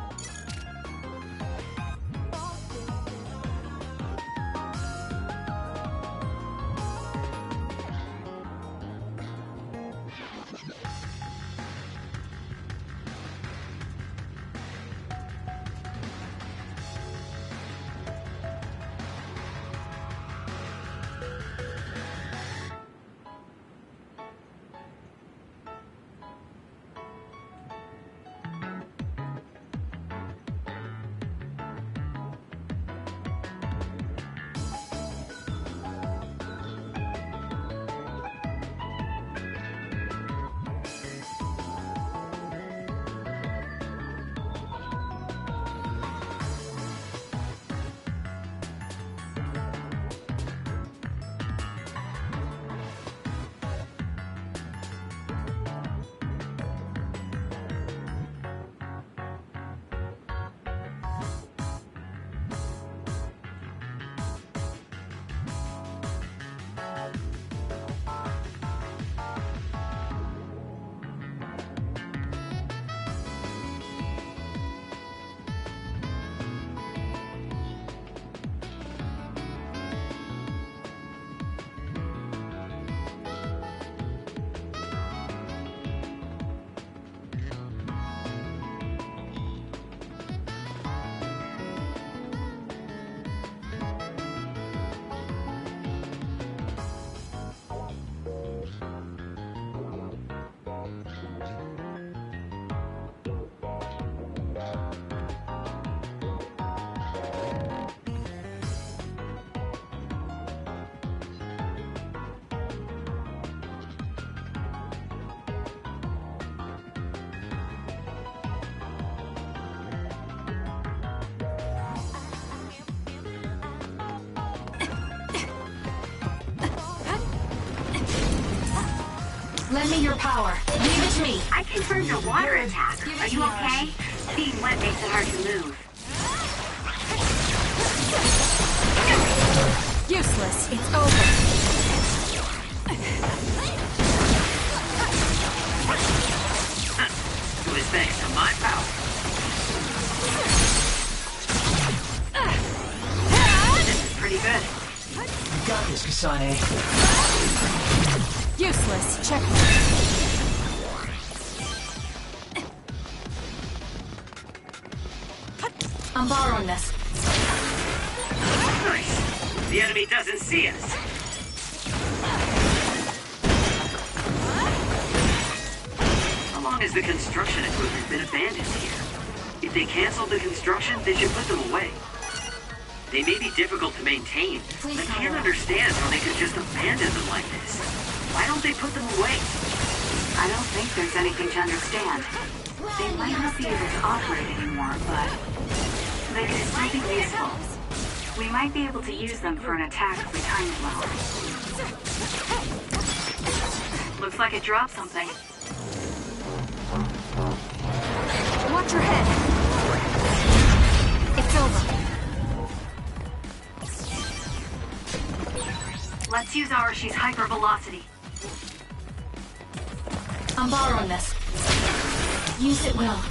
Lend me your power. Leave it to me. I confirmed a water attack. Are you okay? Being wet makes it hard to move. Useless. It's over. It was thanks to my power. This is pretty good. You got this, Kasane. Useless. Checkmate. I'm borrowing this. Nice. The enemy doesn't see us. How long has the construction equipment been abandoned here? If they canceled the construction, they should put them away. They may be difficult to maintain, but I can't understand how they could just abandon them like this. Why don't they put them away? I don't think there's anything to understand. They might not be able to operate anymore, but they could still be useful. We might be able to use them for an attack if we time it well. Looks like it dropped something. Watch your head. It's over. Let's use Arashi's hypervelocity. I'm borrowing this. Use it well.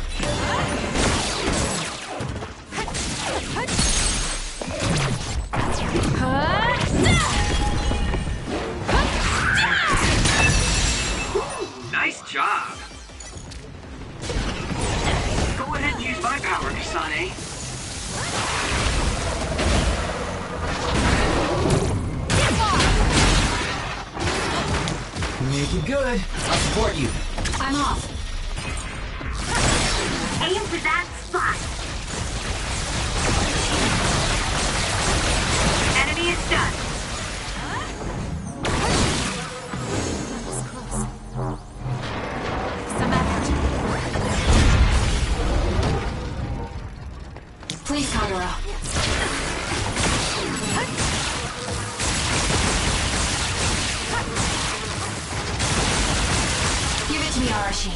Nice job. Go ahead and use my power, Kasane. Make it good. I'll support you. I'm off. Aim for that spot. Enemy is done. Some effort. Please, Kagura. Give it to me, Arashi.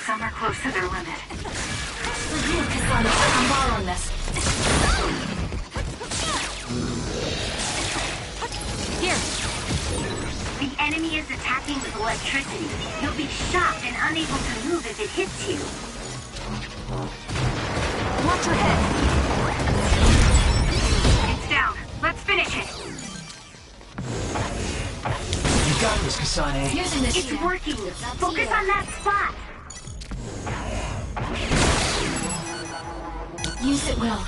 Some are close to their limit. For you, Kasane, I'm borrowing this. shocking with electricity. You'll be shocked and unable to move if it hits you. Watch your head. It's down. Let's finish it. You got this, Kasane. Using this. It's working. Focus on that spot. Use it well.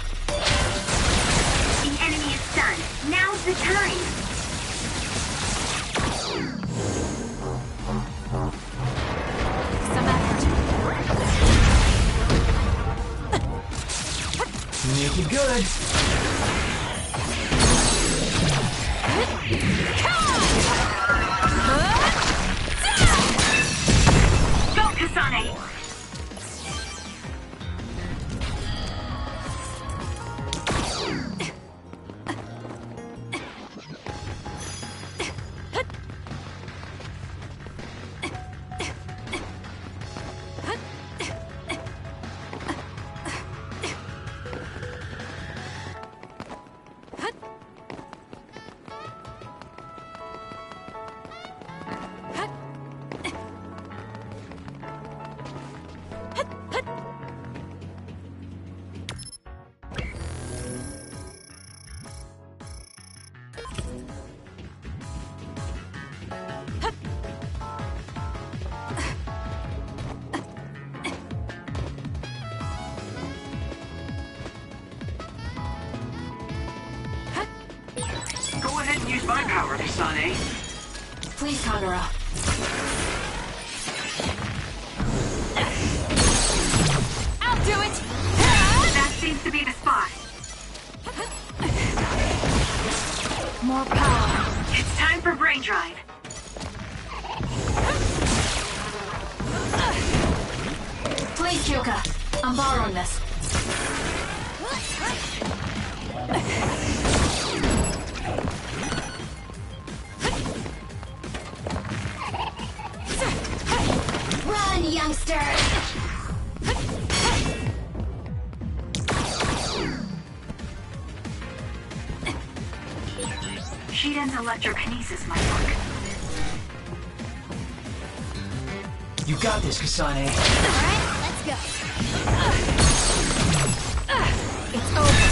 The enemy is stunned. Now's the time. Some effort. Make it good. Go, Kasane! Go ahead and use my power, Kasane. Please, Kagura. I'll do it! That seems to be the spot. More power. It's time for brain drive. Please, Kyoka. I'm borrowing this. Run, youngster! Shiden's electrokinesis might work. You got this, Kasane. Alright, let's go. It's over.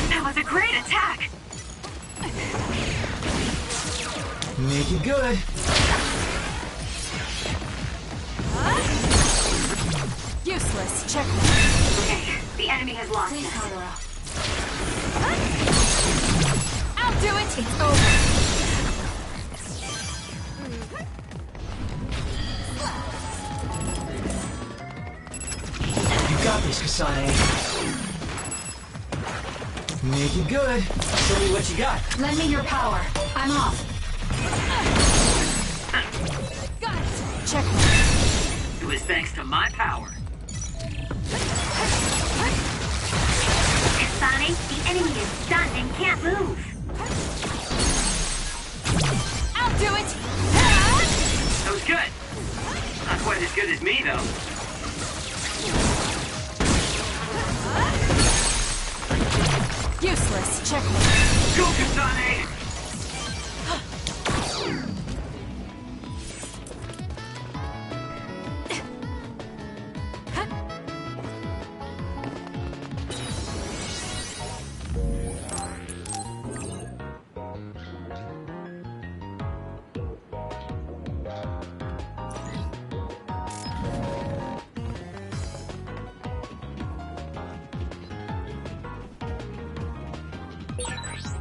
That was a great attack! Make it good. Useless. Check. Okay, the enemy has lost Please, us. Kagura. I'll do it! It's over. You got this, Kasane. Make it good. Show me what you got. Lend me your power. I'm off. Got it. Check. It was thanks to my power. Kasane, the enemy is stunned and can't move. I'll do it! That was good. Not quite as good as me, though. Useless. Check. Go, Kasane!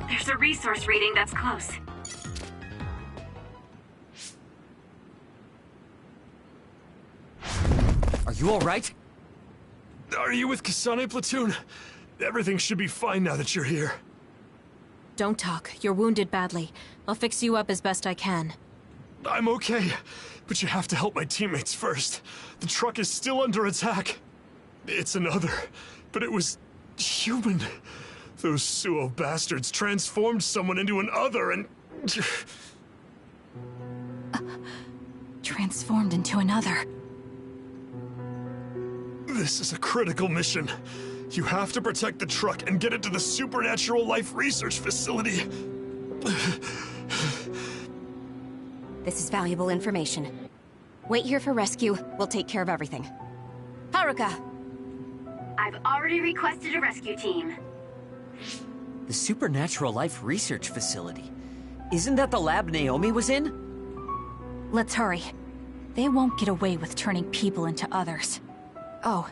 There's a resource reading that's close. Are you alright? Are you with Kasane Platoon? Everything should be fine now that you're here. Don't talk. You're wounded badly. I'll fix you up as best I can. I'm okay, but you have to help my teammates first. The truck is still under attack. It's another, but it was human. Those Suo bastards transformed someone into an other and... Transformed into another. This is a critical mission. You have to protect the truck and get it to the Supernatural Life Research Facility. This is valuable information. Wait here for rescue. We'll take care of everything. Haruka! I've already requested a rescue team. The Supernatural Life Research Facility. Isn't that the lab Naomi was in? Let's hurry. They won't get away with turning people into others. Oh,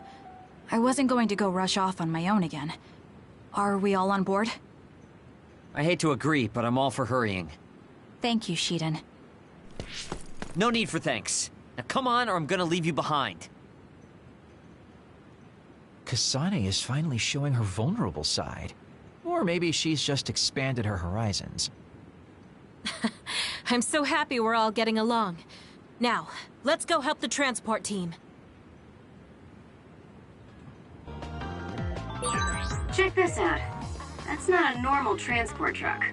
I wasn't going to go rush off on my own again. Are we all on board? I hate to agree, but I'm all for hurrying. Thank you, Shiden. No need for thanks. Now come on, or I'm gonna leave you behind. Kasane is finally showing her vulnerable side. Or maybe she's just expanded her horizons. I'm so happy we're all getting along. Now, let's go help the transport team. Check this out. That's not a normal transport truck.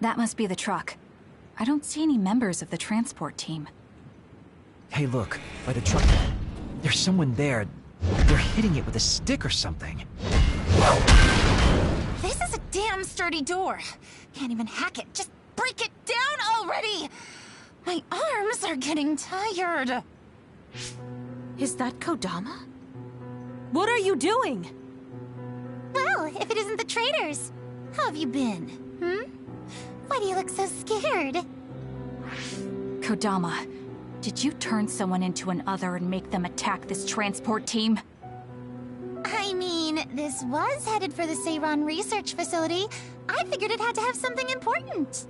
That must be the truck. I don't see any members of the transport team. Hey, look, by the truck. There's someone there. They're hitting it with a stick or something. This is a damn sturdy door. Can't even hack it. Just break it down already! My arms are getting tired. Is that Kodama? What are you doing? Well, if it isn't the traitors. How have you been, Why do you look so scared? Kodama, did you turn someone into an other and make them attack this transport team? I mean, this was headed for the Seiran research facility. I figured it had to have something important.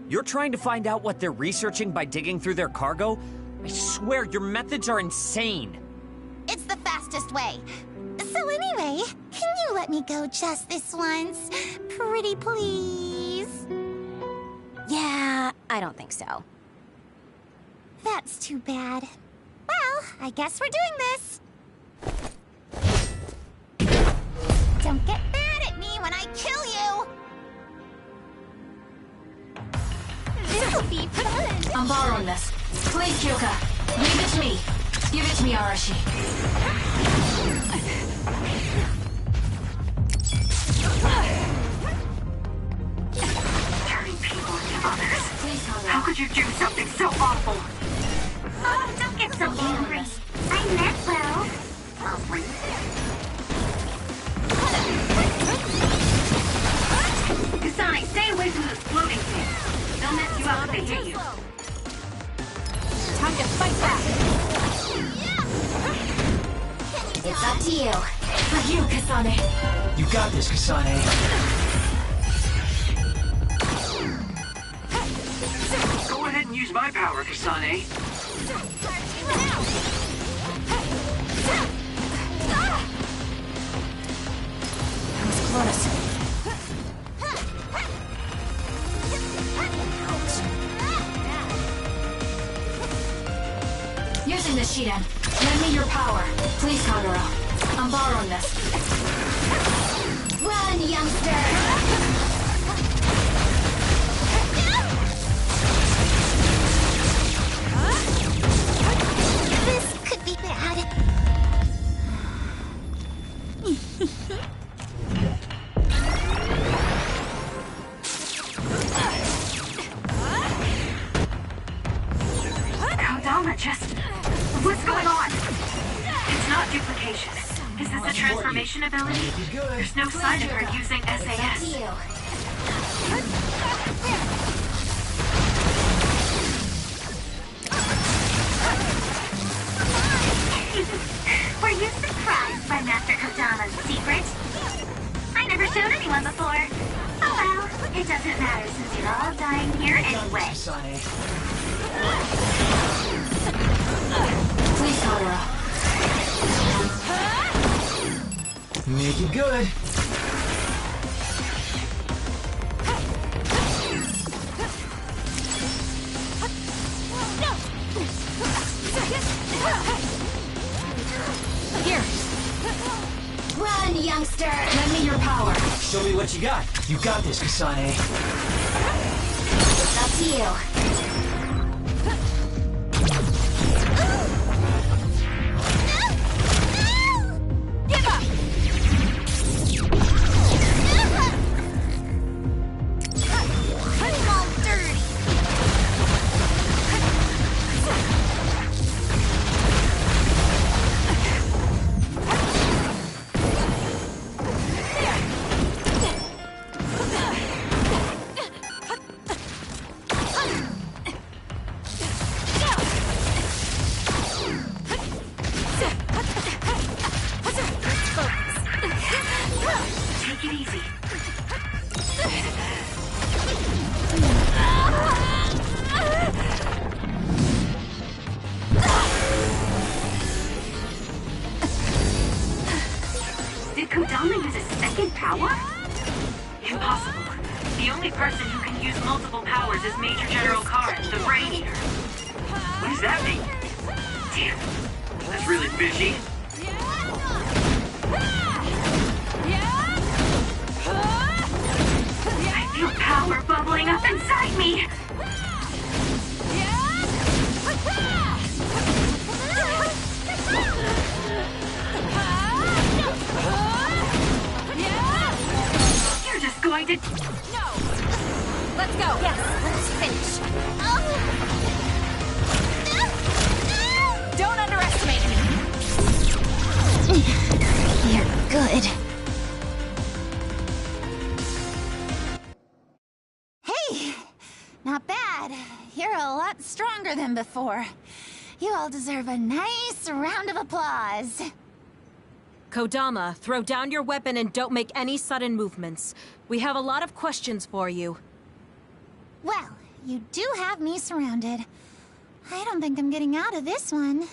You're trying to find out what they're researching by digging through their cargo? I swear, your methods are insane. It's the fastest way. So anyway, can you let me go just this once? Pretty please? Yeah, I don't think so. That's too bad. Well, I guess we're doing this. Don't get mad at me when I kill you! This'll be fun! I'm borrowing this. Please, Kyoka. Leave it to me. Give it to me, Arashi. Turning people into others. How could you do something so awful? Oh, don't get so angry. I meant well. Kasane, stay away from those floating things. They'll mess you up if they hit you. Time to fight back. It's up to you. For you, Kasane. You got this, Kasane. Go ahead and use my power, Kasane. That was close. Using the Shiden. Lend me your power. Please, Kagura. I'm borrowing this. Run, youngster! This could be bad. Kodama just... What's going on? It's not duplication. Is this a transformation ability? There's no sign of her using SAS. Were you surprised by Master Kodama's secret? I never showed anyone before. Oh well, It doesn't matter since you're all dying here anyway. Please, Hara. Make it good. Here. Run, youngster! Lend me your power. Show me what you got. You got this, Kasane. It's up to you. Give up! I'm all dirty. Take it easy. Did Kodama use a second power? Impossible. The only person who can use multiple powers is Major General Karen, the Brain Eater. What does that mean? Damn, that's really fishy. I feel power bubbling up inside me. You're just going to... No! Let's go! Yes, let's finish. Don't underestimate me! You're good. Hey! Not bad. You're a lot stronger than before. You all deserve a nice round of applause. Kodama, throw down your weapon and don't make any sudden movements. We have a lot of questions for you. Well, you do have me surrounded. I don't think I'm getting out of this one.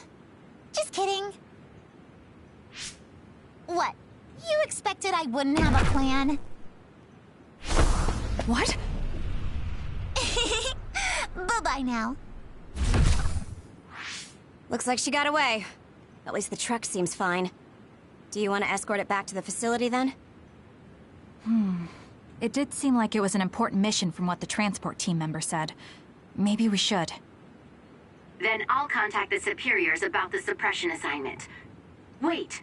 Just kidding. What? You expected I wouldn't have a plan? What? Bye-bye now. Looks like she got away. At least the truck seems fine. Do you want to escort it back to the facility then? It did seem like it was an important mission from what the transport team member said. Maybe we should. Then I'll contact the superiors about the suppression assignment. Wait,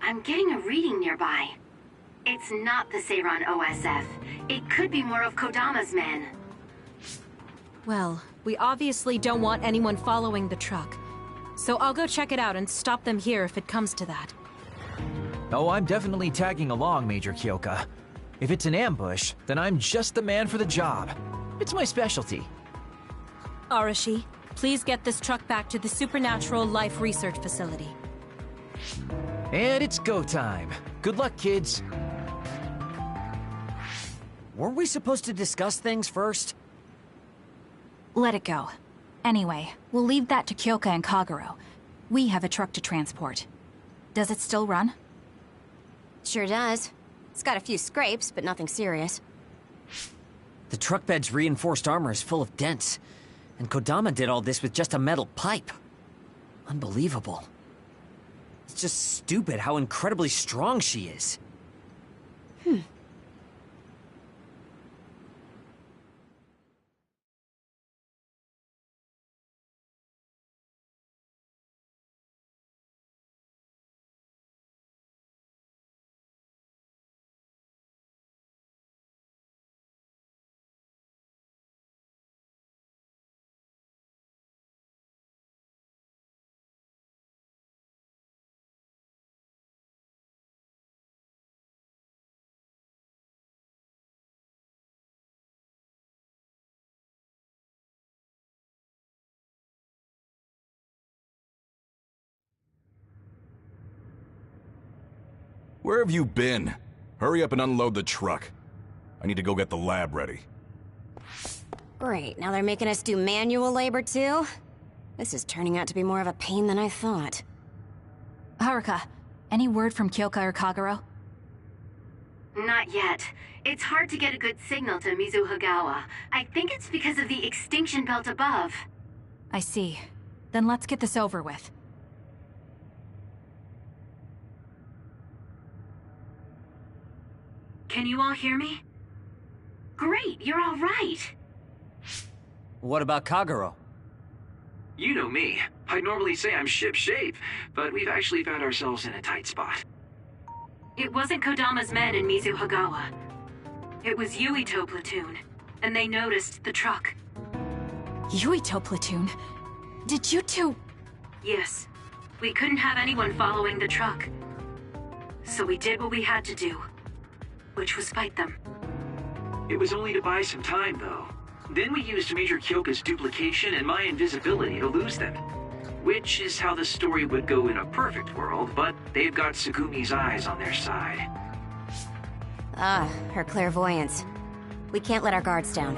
I'm getting a reading nearby. It's not the Seiran OSF. It could be more of Kodama's men. Well, we obviously don't want anyone following the truck. So I'll go check it out and stop them here if it comes to that. Oh, I'm definitely tagging along, Major Kyoka. If it's an ambush, then I'm just the man for the job. It's my specialty. Arashi, please get this truck back to the Supernatural Life Research Facility. And it's go time. Good luck, kids. Weren't we supposed to discuss things first? Let it go. Anyway, we'll leave that to Kyoka and Kagero. We have a truck to transport. Does it still run? Sure does. It's got a few scrapes, but nothing serious. The truck bed's reinforced armor is full of dents, and Kodama did all this with just a metal pipe. Unbelievable. It's just stupid how incredibly strong she is. Where have you been? Hurry up and unload the truck. I need to go get the lab ready. Great, now they're making us do manual labor too? This is turning out to be more of a pain than I thought. Haruka, any word from Kyoka or Kagero? Not yet. It's hard to get a good signal to Mizuhagawa. I think it's because of the extinction belt above. I see. Then let's get this over with. Can you all hear me? Great, you're all right. What about Kagero? You know me. I'd normally say I'm ship-shape, but we've actually found ourselves in a tight spot. It wasn't Kodama's men in Mizuhagawa. It was Yuito platoon, and they noticed the truck. Yuito platoon? Did you two... Yes. We couldn't have anyone following the truck. So we did what we had to do, which was fight them. It was only to buy some time, though. Then we used Major Kyoka's duplication and my invisibility to lose them. Which is how the story would go in a perfect world, but they've got Tsukumi's eyes on their side. Ah, her clairvoyance. We can't let our guards down.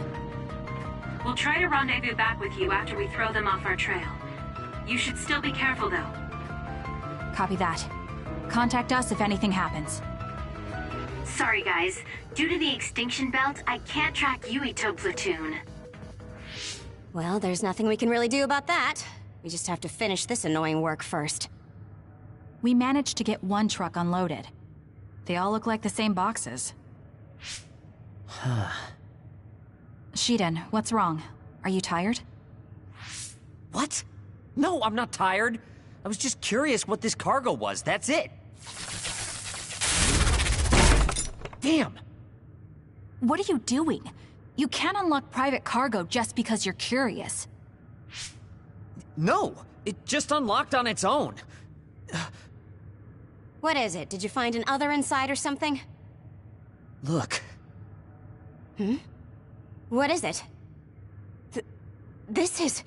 We'll try to rendezvous back with you after we throw them off our trail. You should still be careful, though. Copy that. Contact us if anything happens. Sorry, guys. Due to the extinction belt, I can't track Yuito platoon. Well, there's nothing we can really do about that. We just have to finish this annoying work first. We managed to get one truck unloaded. They all look like the same boxes. Shiden, what's wrong? Are you tired? What? No, I'm not tired. I was just curious what this cargo was, that's it. Damn! What are you doing? You can't unlock private cargo just because you're curious. No! It just unlocked on its own. What is it? Did you find an other inside or something? Look. Hmm? What is it? This is...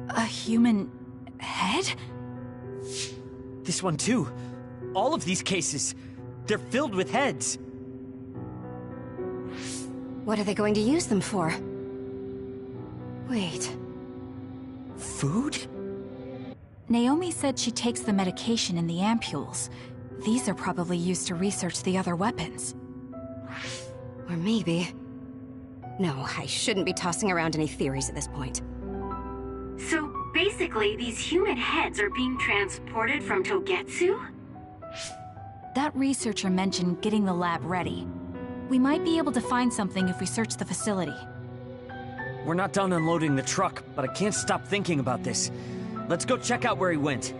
a human head? This one too. All of these cases. They're filled with heads. What are they going to use them for? Wait. Food? Naomi said she takes the medication in the ampules. These are probably used to research the other weapons. Or maybe... No, I shouldn't be tossing around any theories at this point. So basically, these human heads are being transported from Togetsu? That researcher mentioned getting the lab ready. We might be able to find something if we search the facility. We're not done unloading the truck, but I can't stop thinking about this. Let's go check out where he went.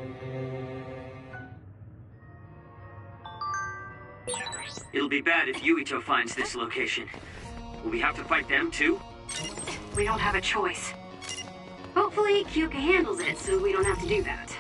It'll be bad if Yuito finds this location. Will we have to fight them too? We don't have a choice. Hopefully, Kyoka handles it so we don't have to do that.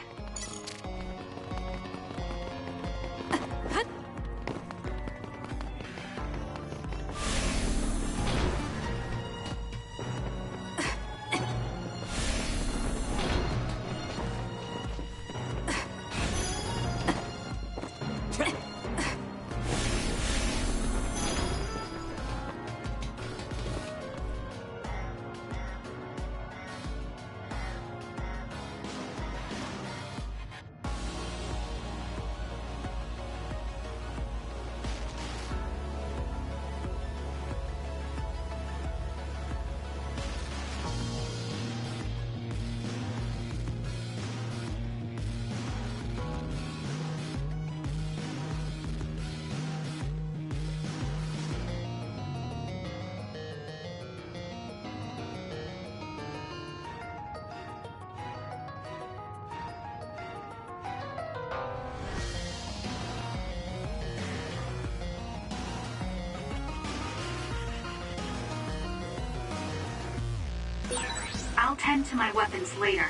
I'll tend to my weapons later.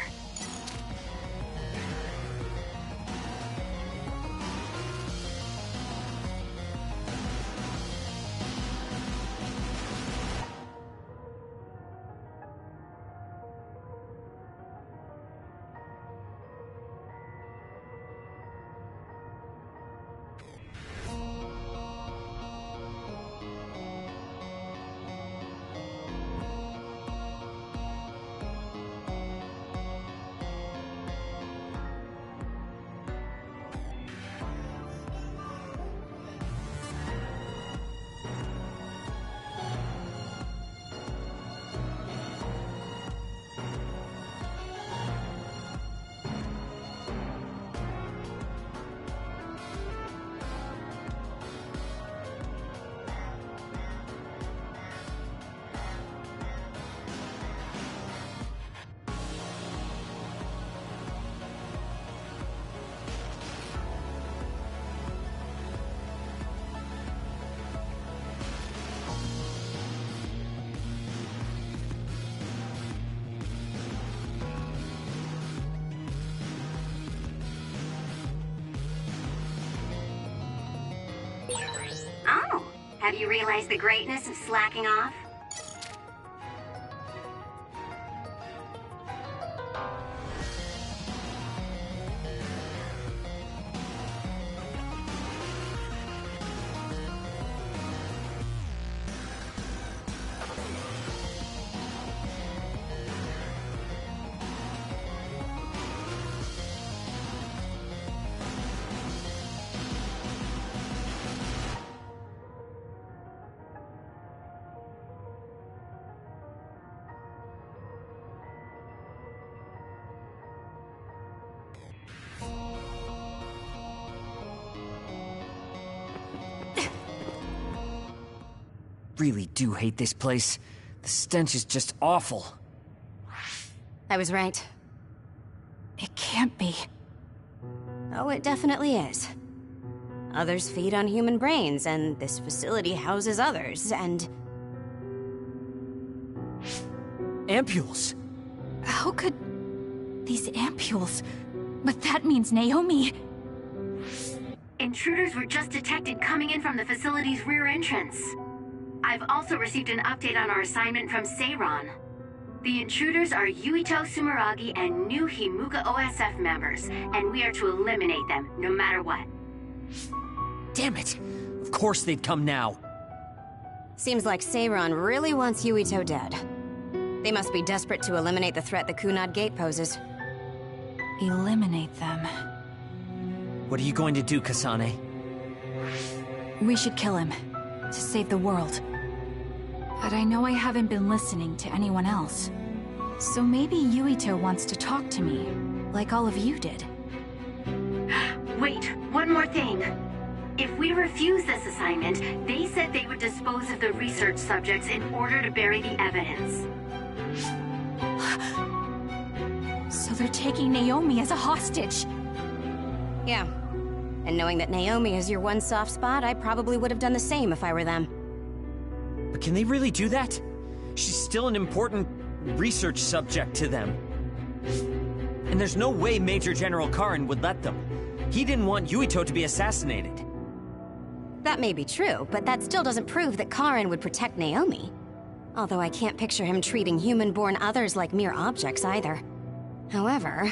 Oh, have you realized the greatness of slacking off? Really do hate this place. The stench is just awful. I was right. It can't be. Oh, it definitely is. Others feed on human brains, and this facility houses others, and... Ampules! How could... these ampules... But that means Naomi... Intruders were just detected coming in from the facility's rear entrance. I've also received an update on our assignment from Seiron. The intruders are Yuito Sumeragi and new Himuka OSF members, and we are to eliminate them, no matter what. Damn it! Of course they'd come now. Seems like Seiron really wants Yuito dead. They must be desperate to eliminate the threat the Kunad Gate poses. Eliminate them. What are you going to do, Kasane? We should kill him, to save the world. But I know I haven't been listening to anyone else. So maybe Yuito wants to talk to me, like all of you did. Wait, one more thing. If we refuse this assignment, they said they would dispose of the research subjects in order to bury the evidence. So they're taking Naomi as a hostage. Yeah. And knowing that Naomi is your one soft spot, I probably would have done the same if I were them. But can they really do that? She's still an important research subject to them. And there's no way Major General Karin would let them. He didn't want Yuito to be assassinated. That may be true, but that still doesn't prove that Karin would protect Naomi. Although I can't picture him treating human-born others like mere objects either. However,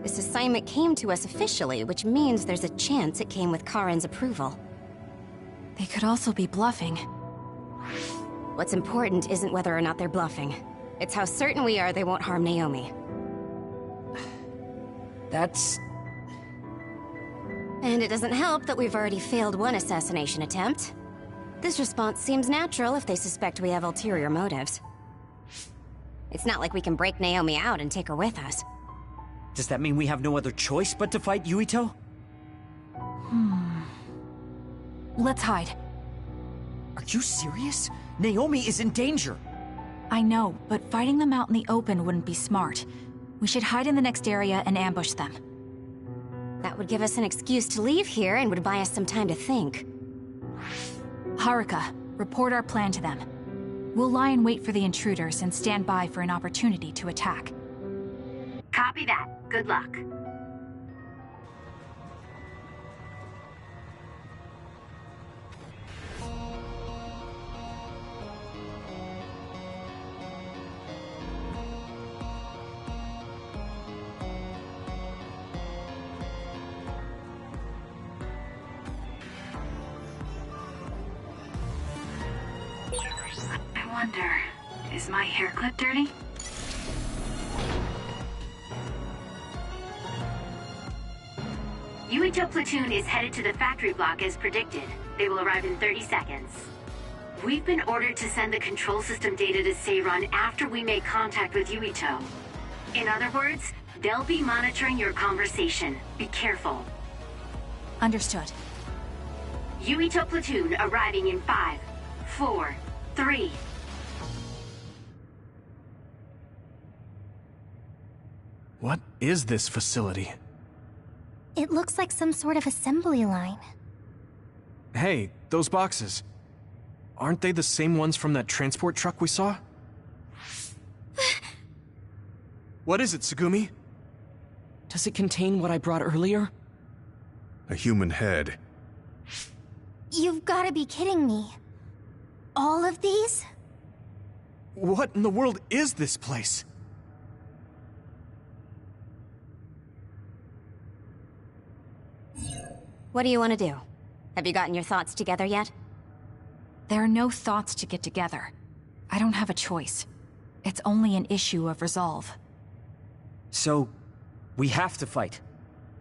this assignment came to us officially, which means there's a chance it came with Karin's approval. They could also be bluffing. What's important isn't whether or not they're bluffing. It's how certain we are they won't harm Naomi. That's... And it doesn't help that we've already failed one assassination attempt. This response seems natural if they suspect we have ulterior motives. It's not like we can break Naomi out and take her with us. Does that mean we have no other choice but to fight Yuito? Let's hide. Are you serious? Naomi is in danger. I know, but fighting them out in the open wouldn't be smart. We should hide in the next area and ambush them. That would give us an excuse to leave here and would buy us some time to think. Haruka, report our plan to them. We'll lie in wait for the intruders and stand by for an opportunity to attack. Copy that. Good luck. I wonder, is my hair clip dirty? Yuito platoon is headed to the factory block as predicted. They will arrive in 30 seconds. We've been ordered to send the control system data to Seiron after we make contact with Yuito. In other words, they'll be monitoring your conversation. Be careful. Understood. Yuito platoon arriving in 5, 4, 3... What is this facility? It looks like some sort of assembly line. Hey, those boxes. Aren't they the same ones from that transport truck we saw? What is it, Tsugumi? Does it contain what I brought earlier? A human head. You've gotta be kidding me. All of these? What in the world is this place? What do you want to do? Have you gotten your thoughts together yet? There are no thoughts to get together. I don't have a choice. It's only an issue of resolve. So, we have to fight.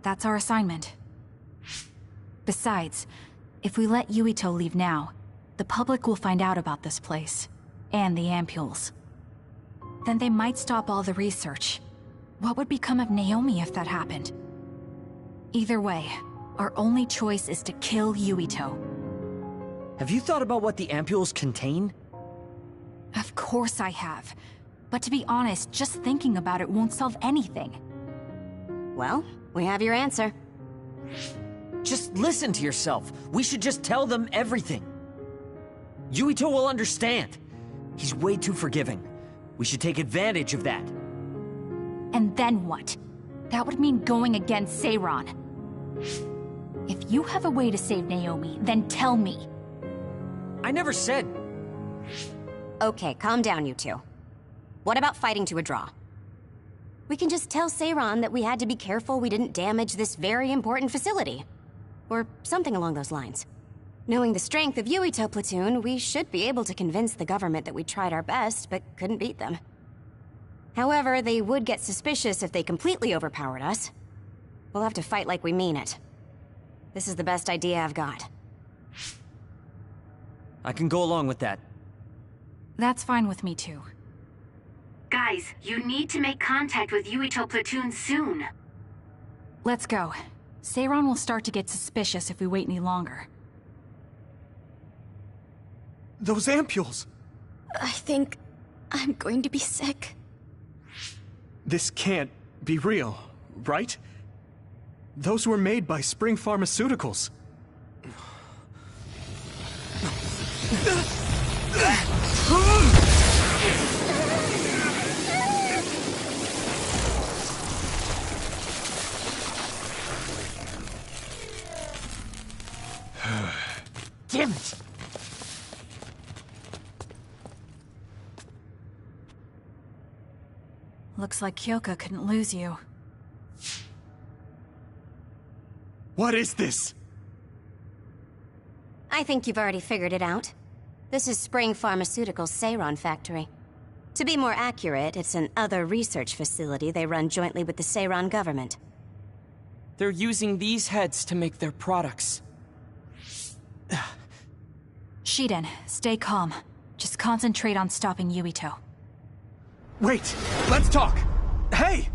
That's our assignment. Besides, if we let Yuito leave now, the public will find out about this place, and the ampules. Then they might stop all the research. What would become of Naomi if that happened? Either way, our only choice is to kill Yuito. Have you thought about what the ampules contain? Of course I have. But to be honest, just thinking about it won't solve anything. Well, we have your answer. Just listen to yourself. We should just tell them everything. Yuito will understand. He's way too forgiving. We should take advantage of that. And then what? That would mean going against Seiran. If you have a way to save Naomi, then tell me. I never said... Okay, calm down, you two. What about fighting to a draw? We can just tell Seiran that we had to be careful we didn't damage this very important facility. Or something along those lines. Knowing the strength of Yuito Platoon, we should be able to convince the government that we tried our best, but couldn't beat them. However, they would get suspicious if they completely overpowered us. We'll have to fight like we mean it. This is the best idea I've got. I can go along with that. That's fine with me too. Guys, you need to make contact with Yuito Platoon soon. Let's go. Seiran will start to get suspicious if we wait any longer. Those ampules! I think I'm going to be sick. This can't be real, right? Those were made by Spring Pharmaceuticals. Damn it! Looks like Kyoka couldn't lose you. What is this? I think you've already figured it out. This is Spring Pharmaceuticals' Seiran factory. To be more accurate, it's an other research facility they run jointly with the Seiran government. They're using these heads to make their products. Shiden, stay calm. Just concentrate on stopping Yuito. Wait! Let's talk! Hey!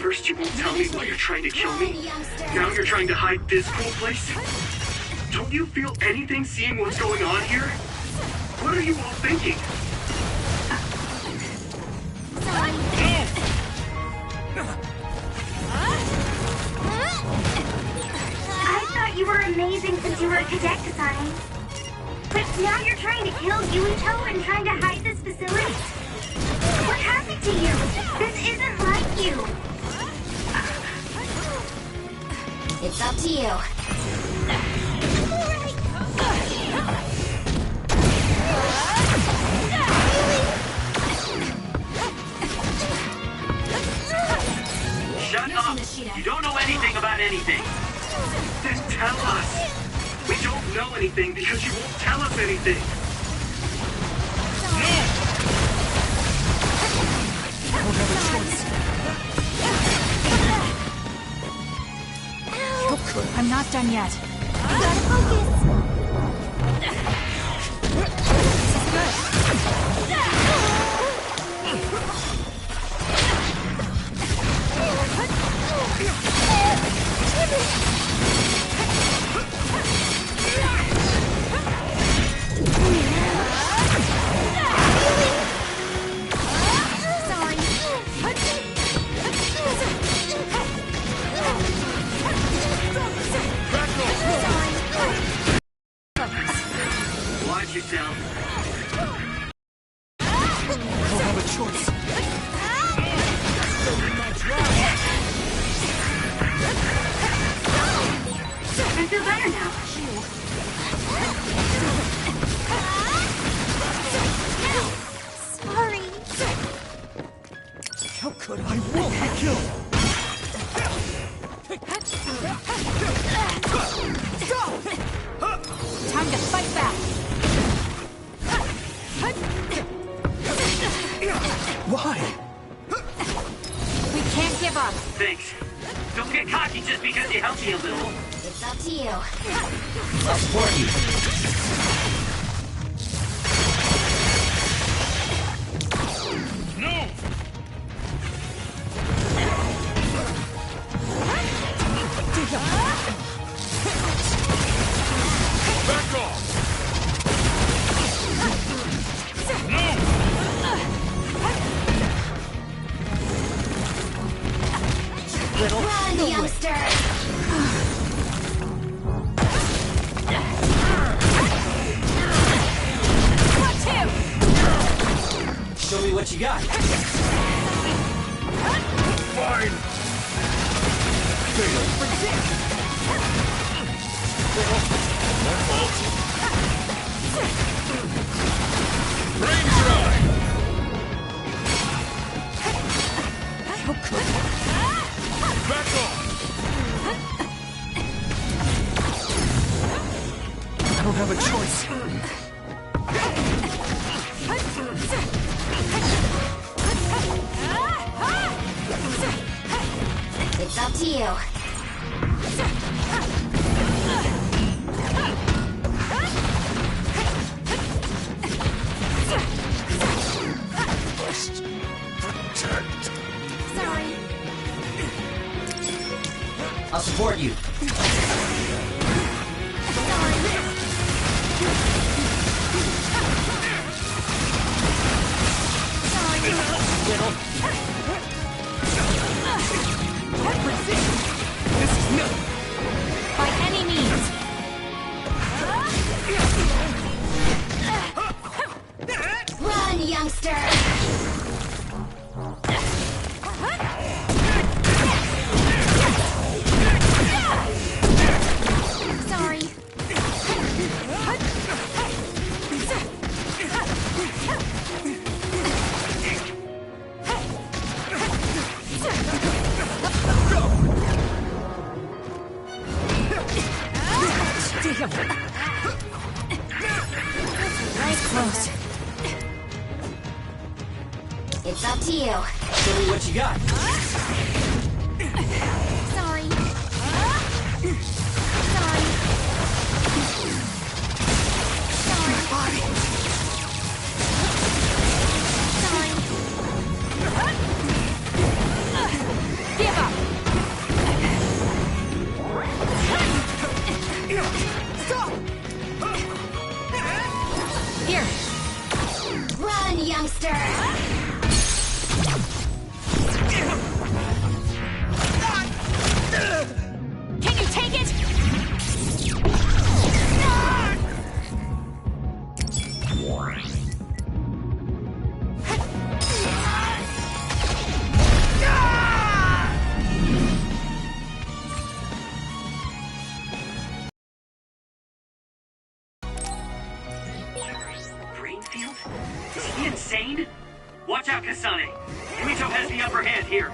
First you won't tell me why you're trying to kill me. Now you're trying to hide this cool place? Don't you feel anything seeing what's going on here? What are you all thinking? I thought you were amazing since you were a cadet, Kasane. But now you're trying to kill Yuito and trying to hide this facility? What happened to you? This isn't like you. It's up to you. Shut up! You don't know anything about anything! Then tell us! We don't know anything because you won't tell us anything! I don't have a choice. I'm not done yet. Gotta focus. Watch yourself. I don't have a choice. I feel better now. Sorry. How could I won't be killed? Time to fight back! Why? We can't give up! Thanks. Don't get cocky just because you helped me a little. It's up to you. I'll support you. No! Back off! No! Run, youngster! Watch him! Show me what you got. Fine! My fault. Brain dry! How could Back off! I don't have a choice. It's up to you. Sorry. I'll support you. This is nothing. By any means! Run, youngster! Sorry. Close. It's up to you. Show me what you got. Sorry. Sorry. Sorry. Give up! Here! Run, youngster! Can you take it? Brainfield? Is he insane? Watch out, Kasane. Yuito has the upper hand here.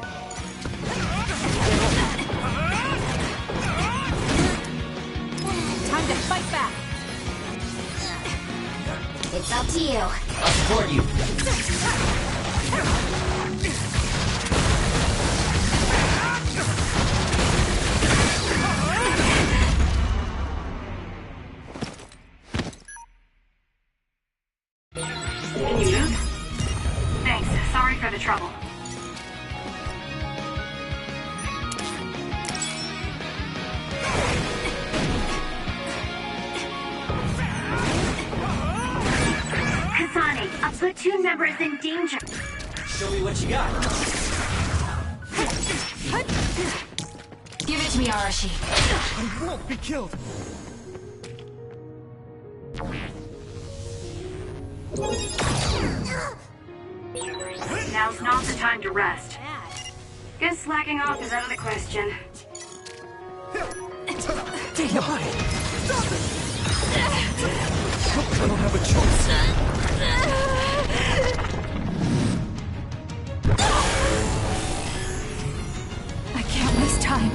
Time to fight back! It's up to you. I'll support you. Can you move? Thanks. Sorry for the trouble. Kasane, a platoon member is in danger. Show me what you got. Give it to me, Arashi. I won't be killed. Now's not the time to rest. Guess slacking off is out of the question. Why? Stop it! I don't have a choice. I can't waste time.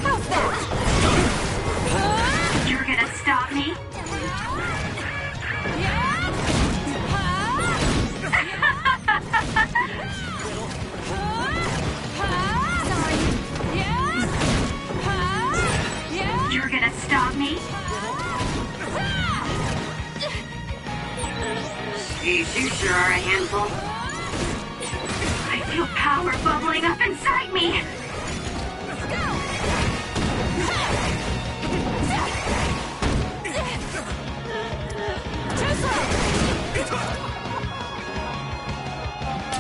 How's that? You're gonna stop me? You're gonna stop me? These you sure are a handful. I feel power bubbling up inside me.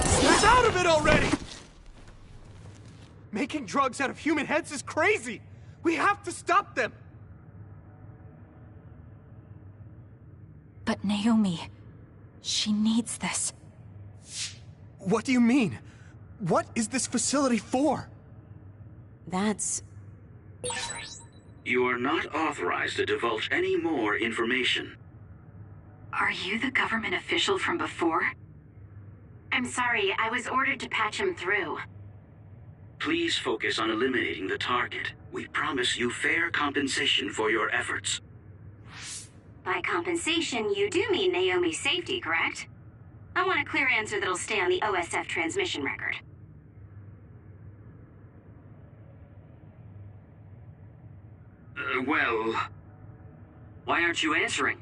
Snap out of it already! Making drugs out of human heads is crazy! We have to stop them! But Naomi, she needs this. What do you mean? What is this facility for? That's... You are not authorized to divulge any more information. Are you the government official from before? I'm sorry, I was ordered to patch him through. Please focus on eliminating the target. We promise you fair compensation for your efforts. By compensation, you do mean Naomi's safety, correct? I want a clear answer that'll stay on the OSF transmission record. Well... Why aren't you answering?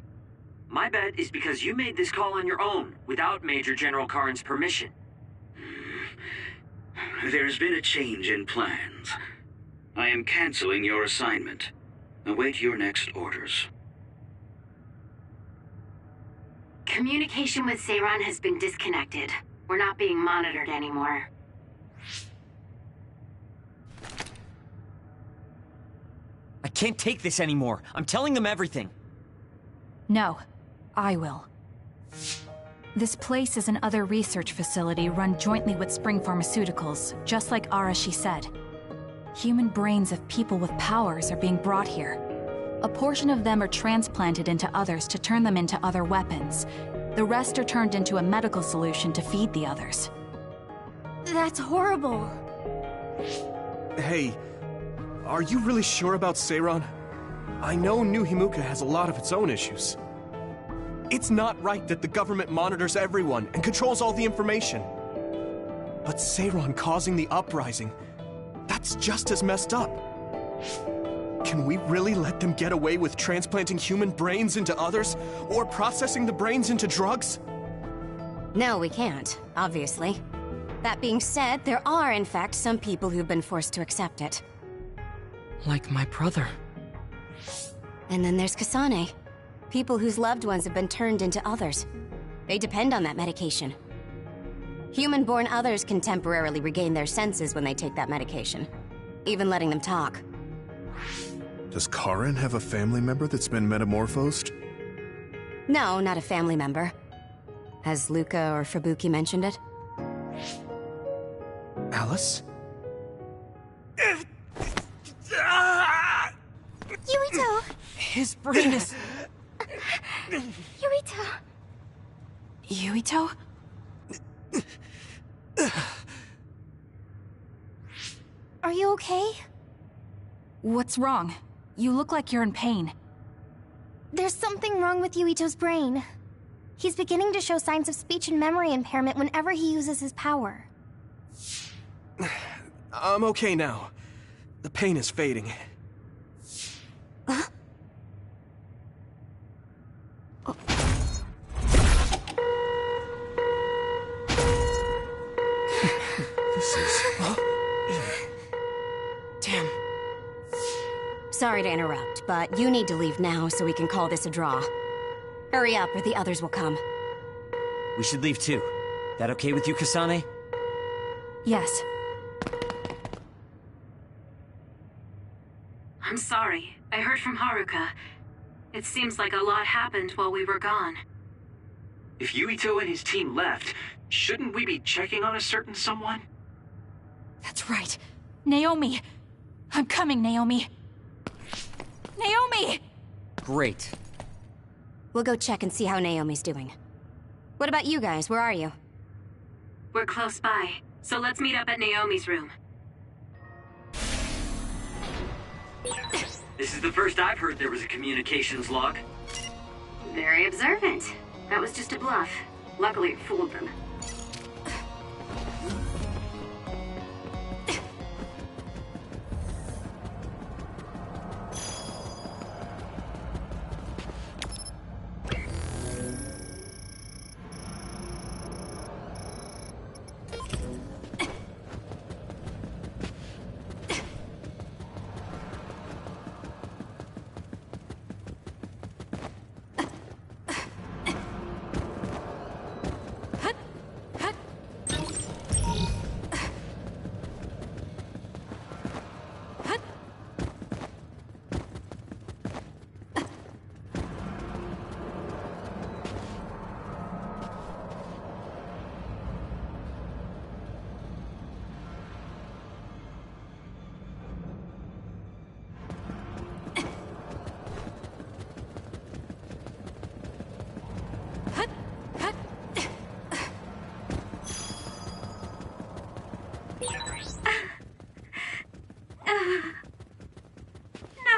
My bet is because you made this call on your own, without Major General Karin's permission. There's been a change in plans. I am canceling your assignment. Await your next orders. Communication with Seiran has been disconnected. We're not being monitored anymore. I can't take this anymore. I'm telling them everything. No, I will. This place is an other research facility run jointly with Spring Pharmaceuticals, just like Arashi said. Human brains of people with powers are being brought here. A portion of them are transplanted into others to turn them into other weapons. The rest are turned into a medical solution to feed the others. That's horrible. Hey, are you really sure about Seiran? I know New Himuka has a lot of its own issues. It's not right that the government monitors everyone and controls all the information. But Seiran causing the uprising, that's just as messed up. Can we really let them get away with transplanting human brains into others, or processing the brains into drugs? No, we can't, obviously. That being said, there are, in fact, some people who've been forced to accept it. Like my brother. And then there's Kasane. People whose loved ones have been turned into others. They depend on that medication. Human-born others can temporarily regain their senses when they take that medication. Even letting them talk. Does Karin have a family member that's been metamorphosed? No, not a family member. Has Luca or Fubuki mentioned it? Alice? Yuito! His brain is... Yuito! Yuito? Are you okay? What's wrong? You look like you're in pain. There's something wrong with Yuito's brain. He's beginning to show signs of speech and memory impairment whenever he uses his power. I'm okay now. The pain is fading. Damn. Sorry to interrupt, but you need to leave now so we can call this a draw. Hurry up or the others will come. We should leave too. That okay with you, Kasane? Yes. I'm sorry. I heard from Haruka. It seems like a lot happened while we were gone. If Yuito and his team left, shouldn't we be checking on a certain someone? That's right. Naomi, I'm coming, Naomi. Naomi! Great. We'll go check and see how Naomi's doing. What about you guys? Where are you? We're close by, so let's meet up at Naomi's room. This is the first I've heard there was a communications log. Very observant. That was just a bluff. Luckily, it fooled them.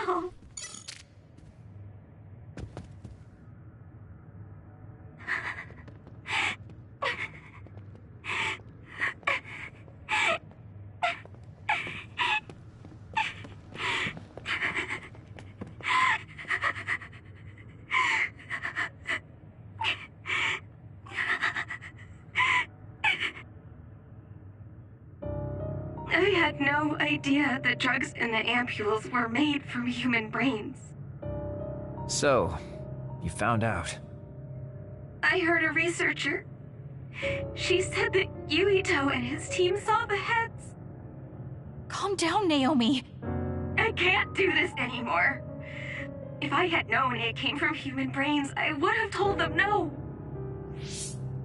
No. I had no idea the drugs in the ampules were made from human brains. So, you found out. I heard a researcher. She said that Yuito and his team saw the heads. Calm down, Naomi. I can't do this anymore. If I had known it came from human brains, I would have told them no.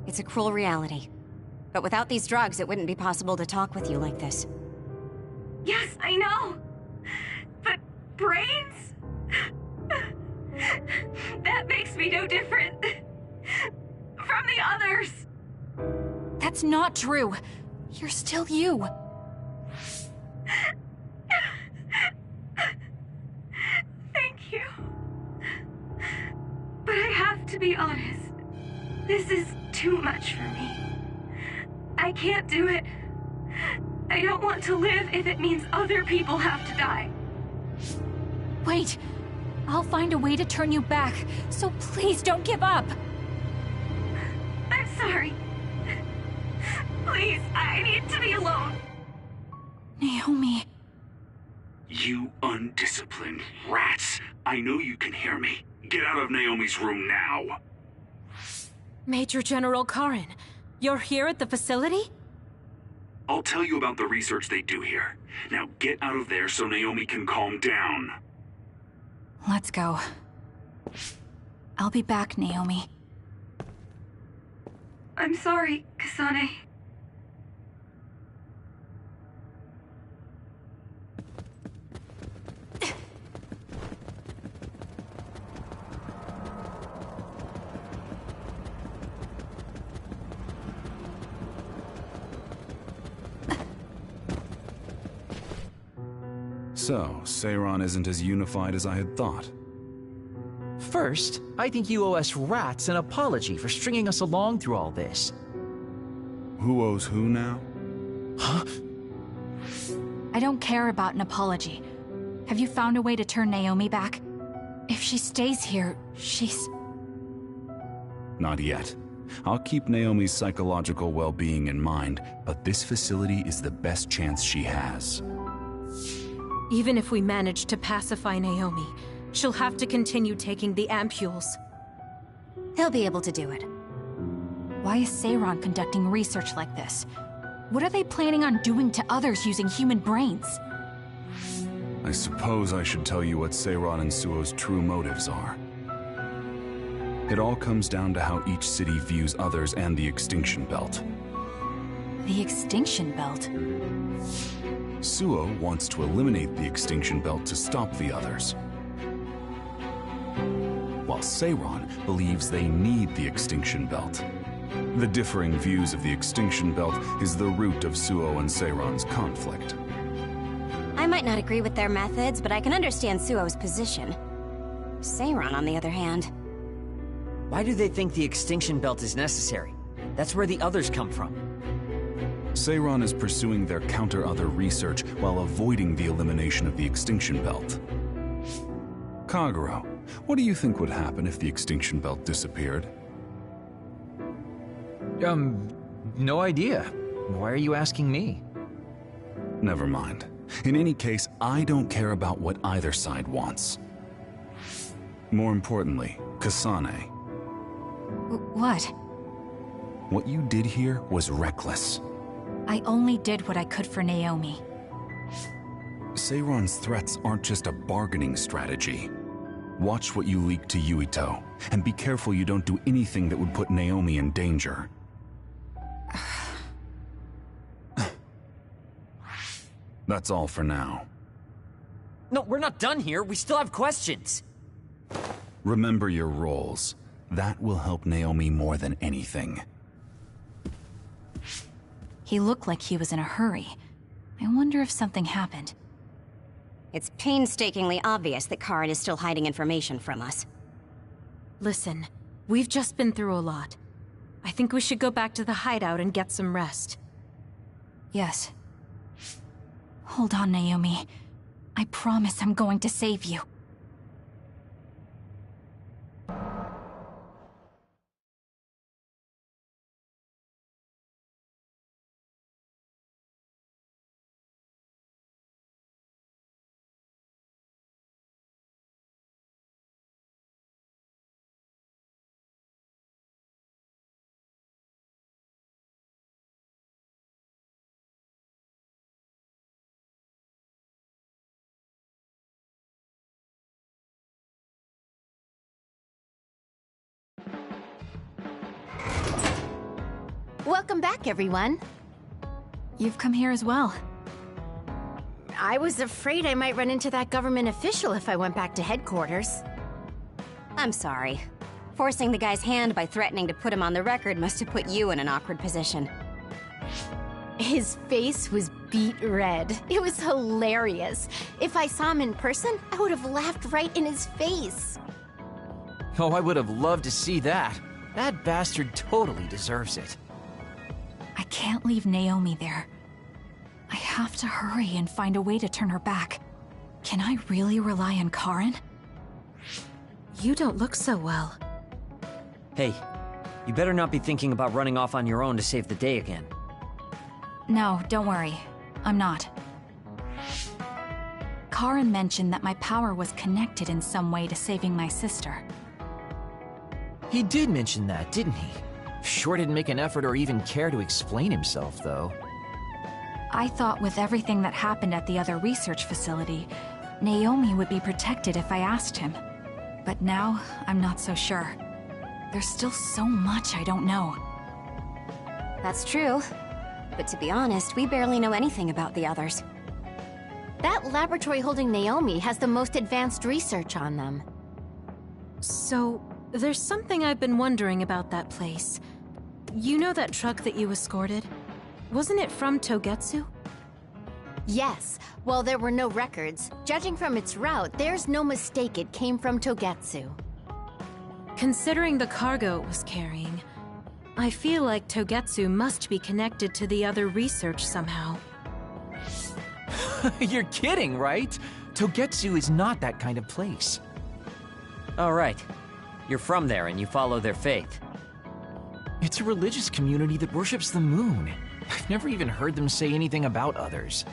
It's a cruel reality. But without these drugs, it wouldn't be possible to talk with you like this. Yes, I know. But brains? That makes me no different from the others. That's not true. You're still you. Thank you. But I have to be honest. This is too much for me. I can't do it. I don't want to live if it means other people have to die. Wait. I'll find a way to turn you back, so please don't give up. I'm sorry. Please, I need to be alone. Naomi. You undisciplined rats. I know you can hear me. Get out of Naomi's room now. Major General Karen, you're here at the facility? I'll tell you about the research they do here. Now get out of there so Naomi can calm down. Let's go. I'll be back, Naomi. I'm sorry, Kasane. So, Seiron isn't as unified as I had thought. First, I think you owe us rats an apology for stringing us along through all this. Who owes who now? Huh? I don't care about an apology. Have you found a way to turn Naomi back? If she stays here, she's... Not yet. I'll keep Naomi's psychological well-being in mind, but this facility is the best chance she has. Even if we manage to pacify Naomi, she'll have to continue taking the ampules. He'll be able to do it. Why is Seiron conducting research like this? What are they planning on doing to others using human brains? I suppose I should tell you what Seiron and Suo's true motives are. It all comes down to how each city views others and the Extinction Belt. The Extinction Belt? Suo wants to eliminate the extinction belt to stop the others, while Seiron believes they need the extinction belt. The differing views of the extinction belt is the root of Suo and Seiron's conflict. I might not agree with their methods, but I can understand Suo's position. Seiron, on the other hand... Why do they think the extinction belt is necessary? That's where the others come from. Seiron is pursuing their counter-other research while avoiding the elimination of the extinction belt. Kagero, what do you think would happen if the extinction belt disappeared? No idea. Why are you asking me? Never mind. In any case, I don't care about what either side wants. More importantly, Kasane. What? What you did here was reckless. I only did what I could for Naomi. Seiron's threats aren't just a bargaining strategy. Watch what you leak to Yuito, and be careful you don't do anything that would put Naomi in danger. That's all for now. No, we're not done here. We still have questions. Remember your roles. That will help Naomi more than anything. He looked like he was in a hurry. I wonder if something happened. It's painstakingly obvious that Karen is still hiding information from us. Listen, we've just been through a lot. I think we should go back to the hideout and get some rest. Yes. Hold on, Naomi. I promise I'm going to save you. Welcome back, everyone. You've come here as well. I was afraid I might run into that government official if I went back to headquarters. I'm sorry. Forcing the guy's hand by threatening to put him on the record must have put you in an awkward position. His face was beet red. It was hilarious. If I saw him in person, I would have laughed right in his face. Oh, I would have loved to see that. That bastard totally deserves it. I can't leave Naomi there. I have to hurry and find a way to turn her back. Can I really rely on Karen? You don't look so well. Hey, you better not be thinking about running off on your own to save the day again. No, don't worry. I'm not. Karen mentioned that my power was connected in some way to saving my sister. He did mention that, didn't he? Sure didn't make an effort or even care to explain himself, though. I thought with everything that happened at the other research facility, Naomi would be protected if I asked him. But now, I'm not so sure. There's still so much I don't know. That's true. But to be honest, we barely know anything about the others. That laboratory holding Naomi has the most advanced research on them. So, there's something I've been wondering about that place. You know that truck that you escorted? Wasn't it from Togetsu? Yes. While there were no records, judging from its route, there's no mistake it came from Togetsu. Considering the cargo it was carrying, I feel like Togetsu must be connected to the other research somehow. You're kidding, right? Togetsu is not that kind of place. All right. You're from there and you follow their faith. It's a religious community that worships the moon. I've never even heard them say anything about others.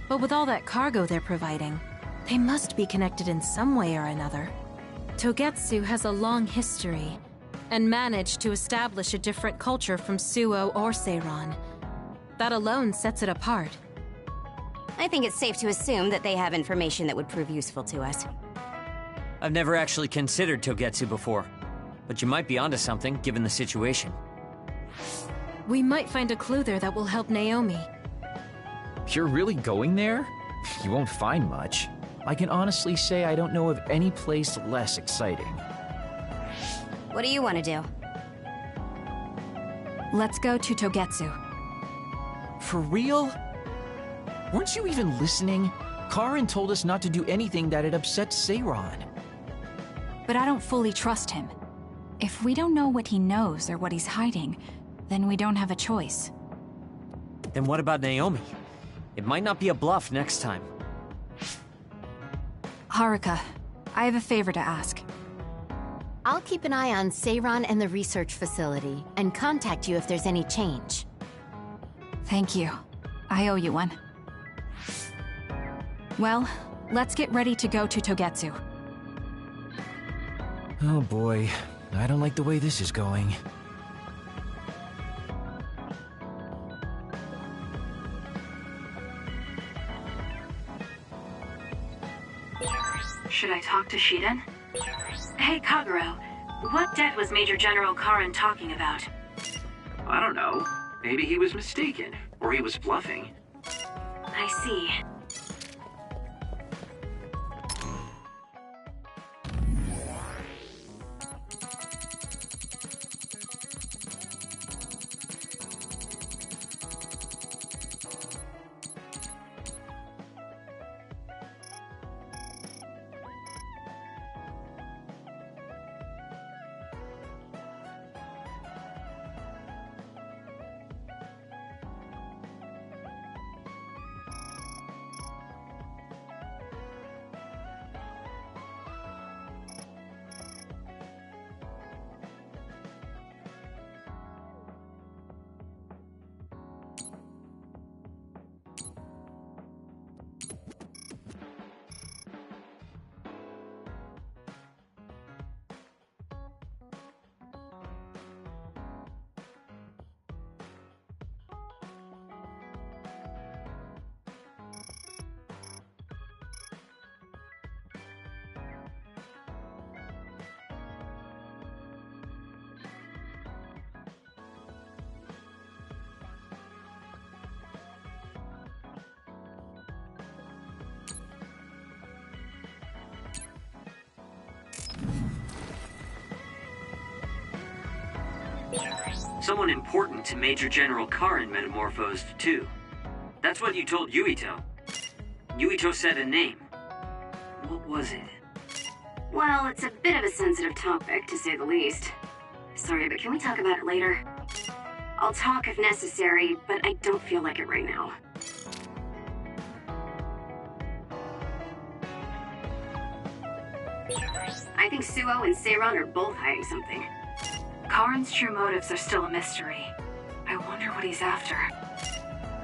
But with all that cargo they're providing, they must be connected in some way or another. Togetsu has a long history, and managed to establish a different culture from Suo or Seiron. That alone sets it apart. I think it's safe to assume that they have information that would prove useful to us. I've never actually considered Togetsu before, but you might be onto something given the situation. We might find a clue there that will help Naomi. You're really going there? You won't find much. I can honestly say I don't know of any place less exciting. What do you want to do? Let's go to Togetsu. For real? Weren't you even listening? Karin told us not to do anything that'd upset Seiron. But I don't fully trust him. If we don't know what he knows or what he's hiding, then we don't have a choice. Then what about Naomi? It might not be a bluff next time. Haruka, I have a favor to ask. I'll keep an eye on Seiron and the research facility, and contact you if there's any change. Thank you. I owe you one. Well, let's get ready to go to Togetsu. Oh boy, I don't like the way this is going. Should I talk to Shiden? Hey, Kagero. What debt was Major General Karin talking about? I don't know. Maybe he was mistaken, or he was bluffing. I see. Someone important to Major General Karin metamorphosed, too. That's what you told Yuito. Yuito said a name. What was it? Well, it's a bit of a sensitive topic, to say the least. Sorry, but can we talk about it later? I'll talk if necessary, but I don't feel like it right now. I think Suo and Seiron are both hiding something. Karin's true motives are still a mystery. I wonder what he's after.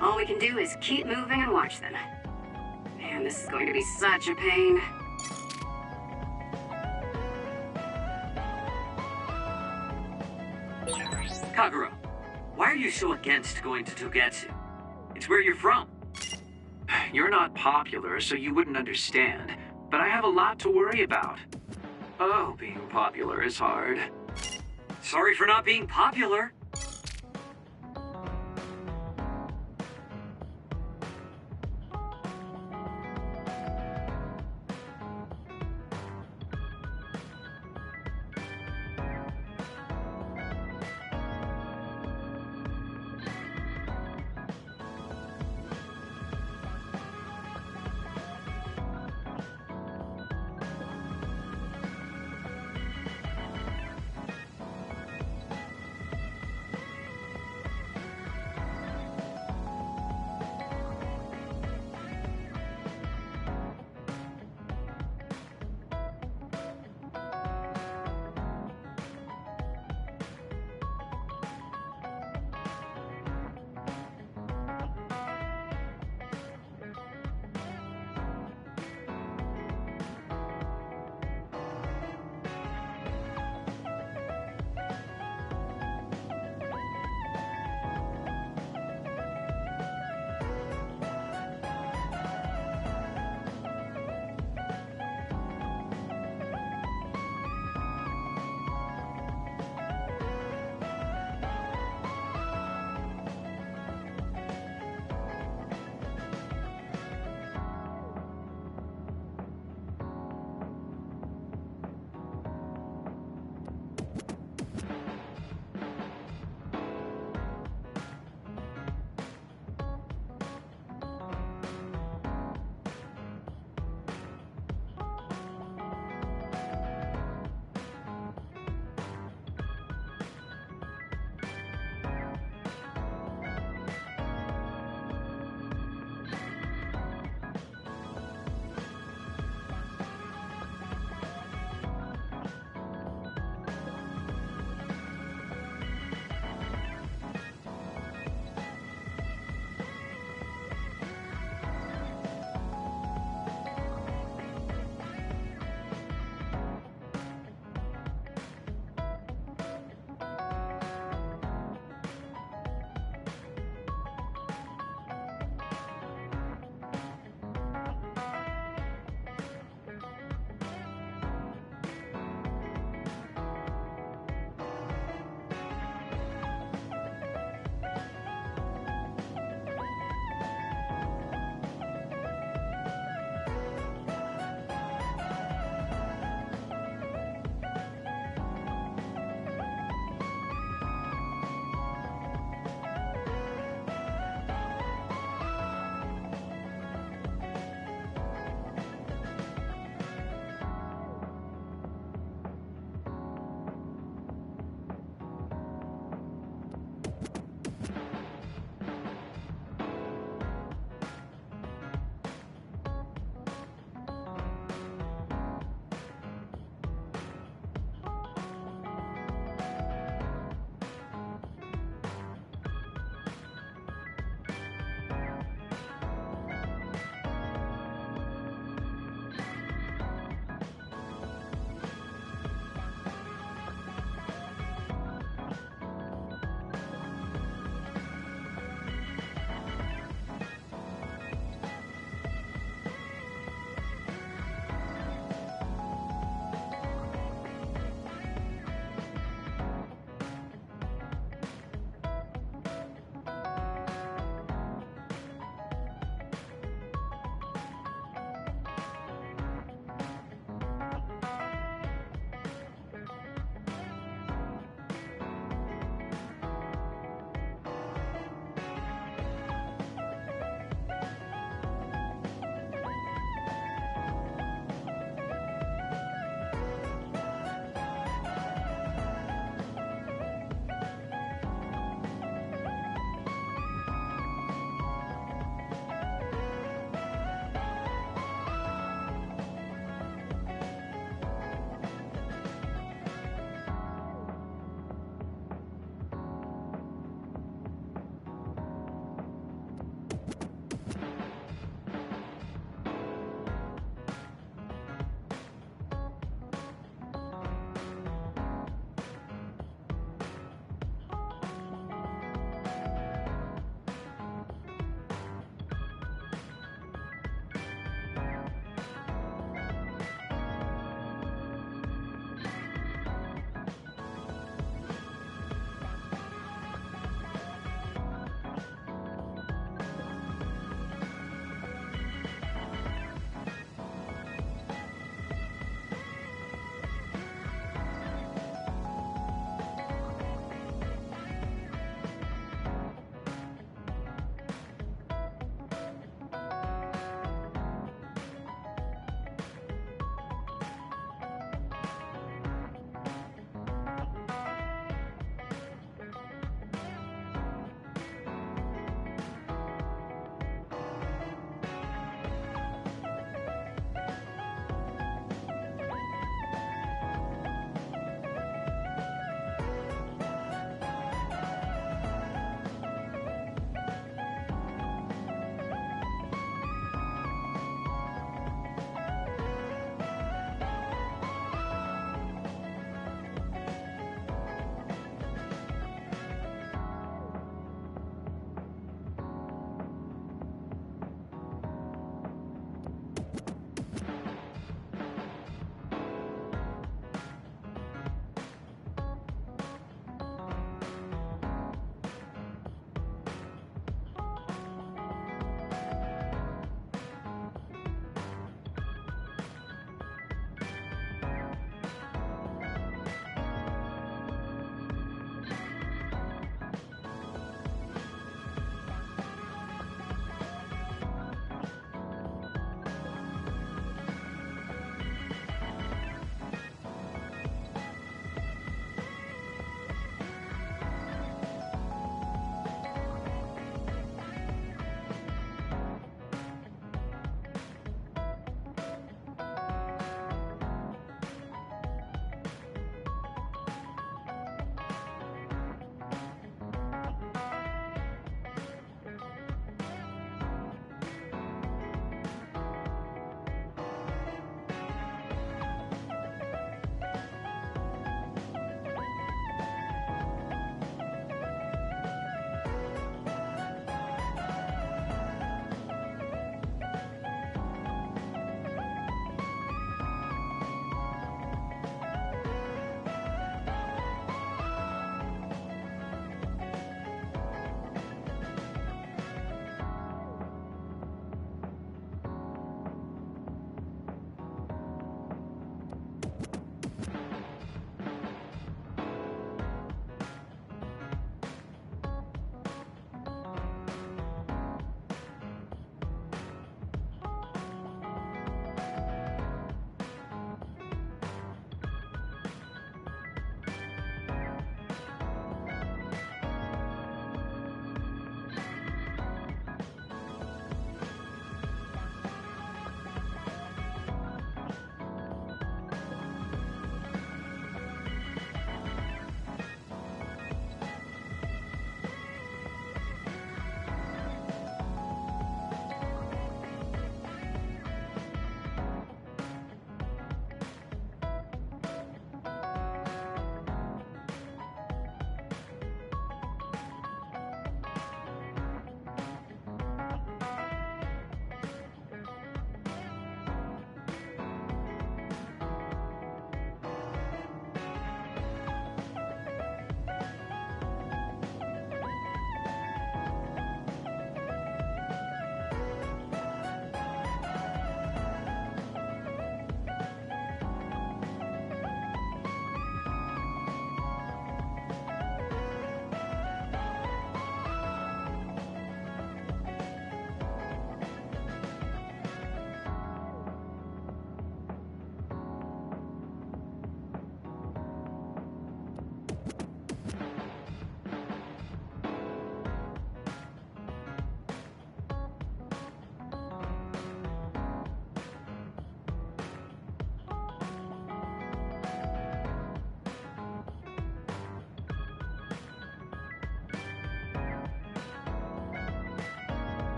All we can do is keep moving and watch them. Man, this is going to be such a pain. Kagero, why are you so against going to Togetsu? It's where you're from. You're not popular, so you wouldn't understand. But I have a lot to worry about. Oh, being popular is hard. Sorry for not being popular.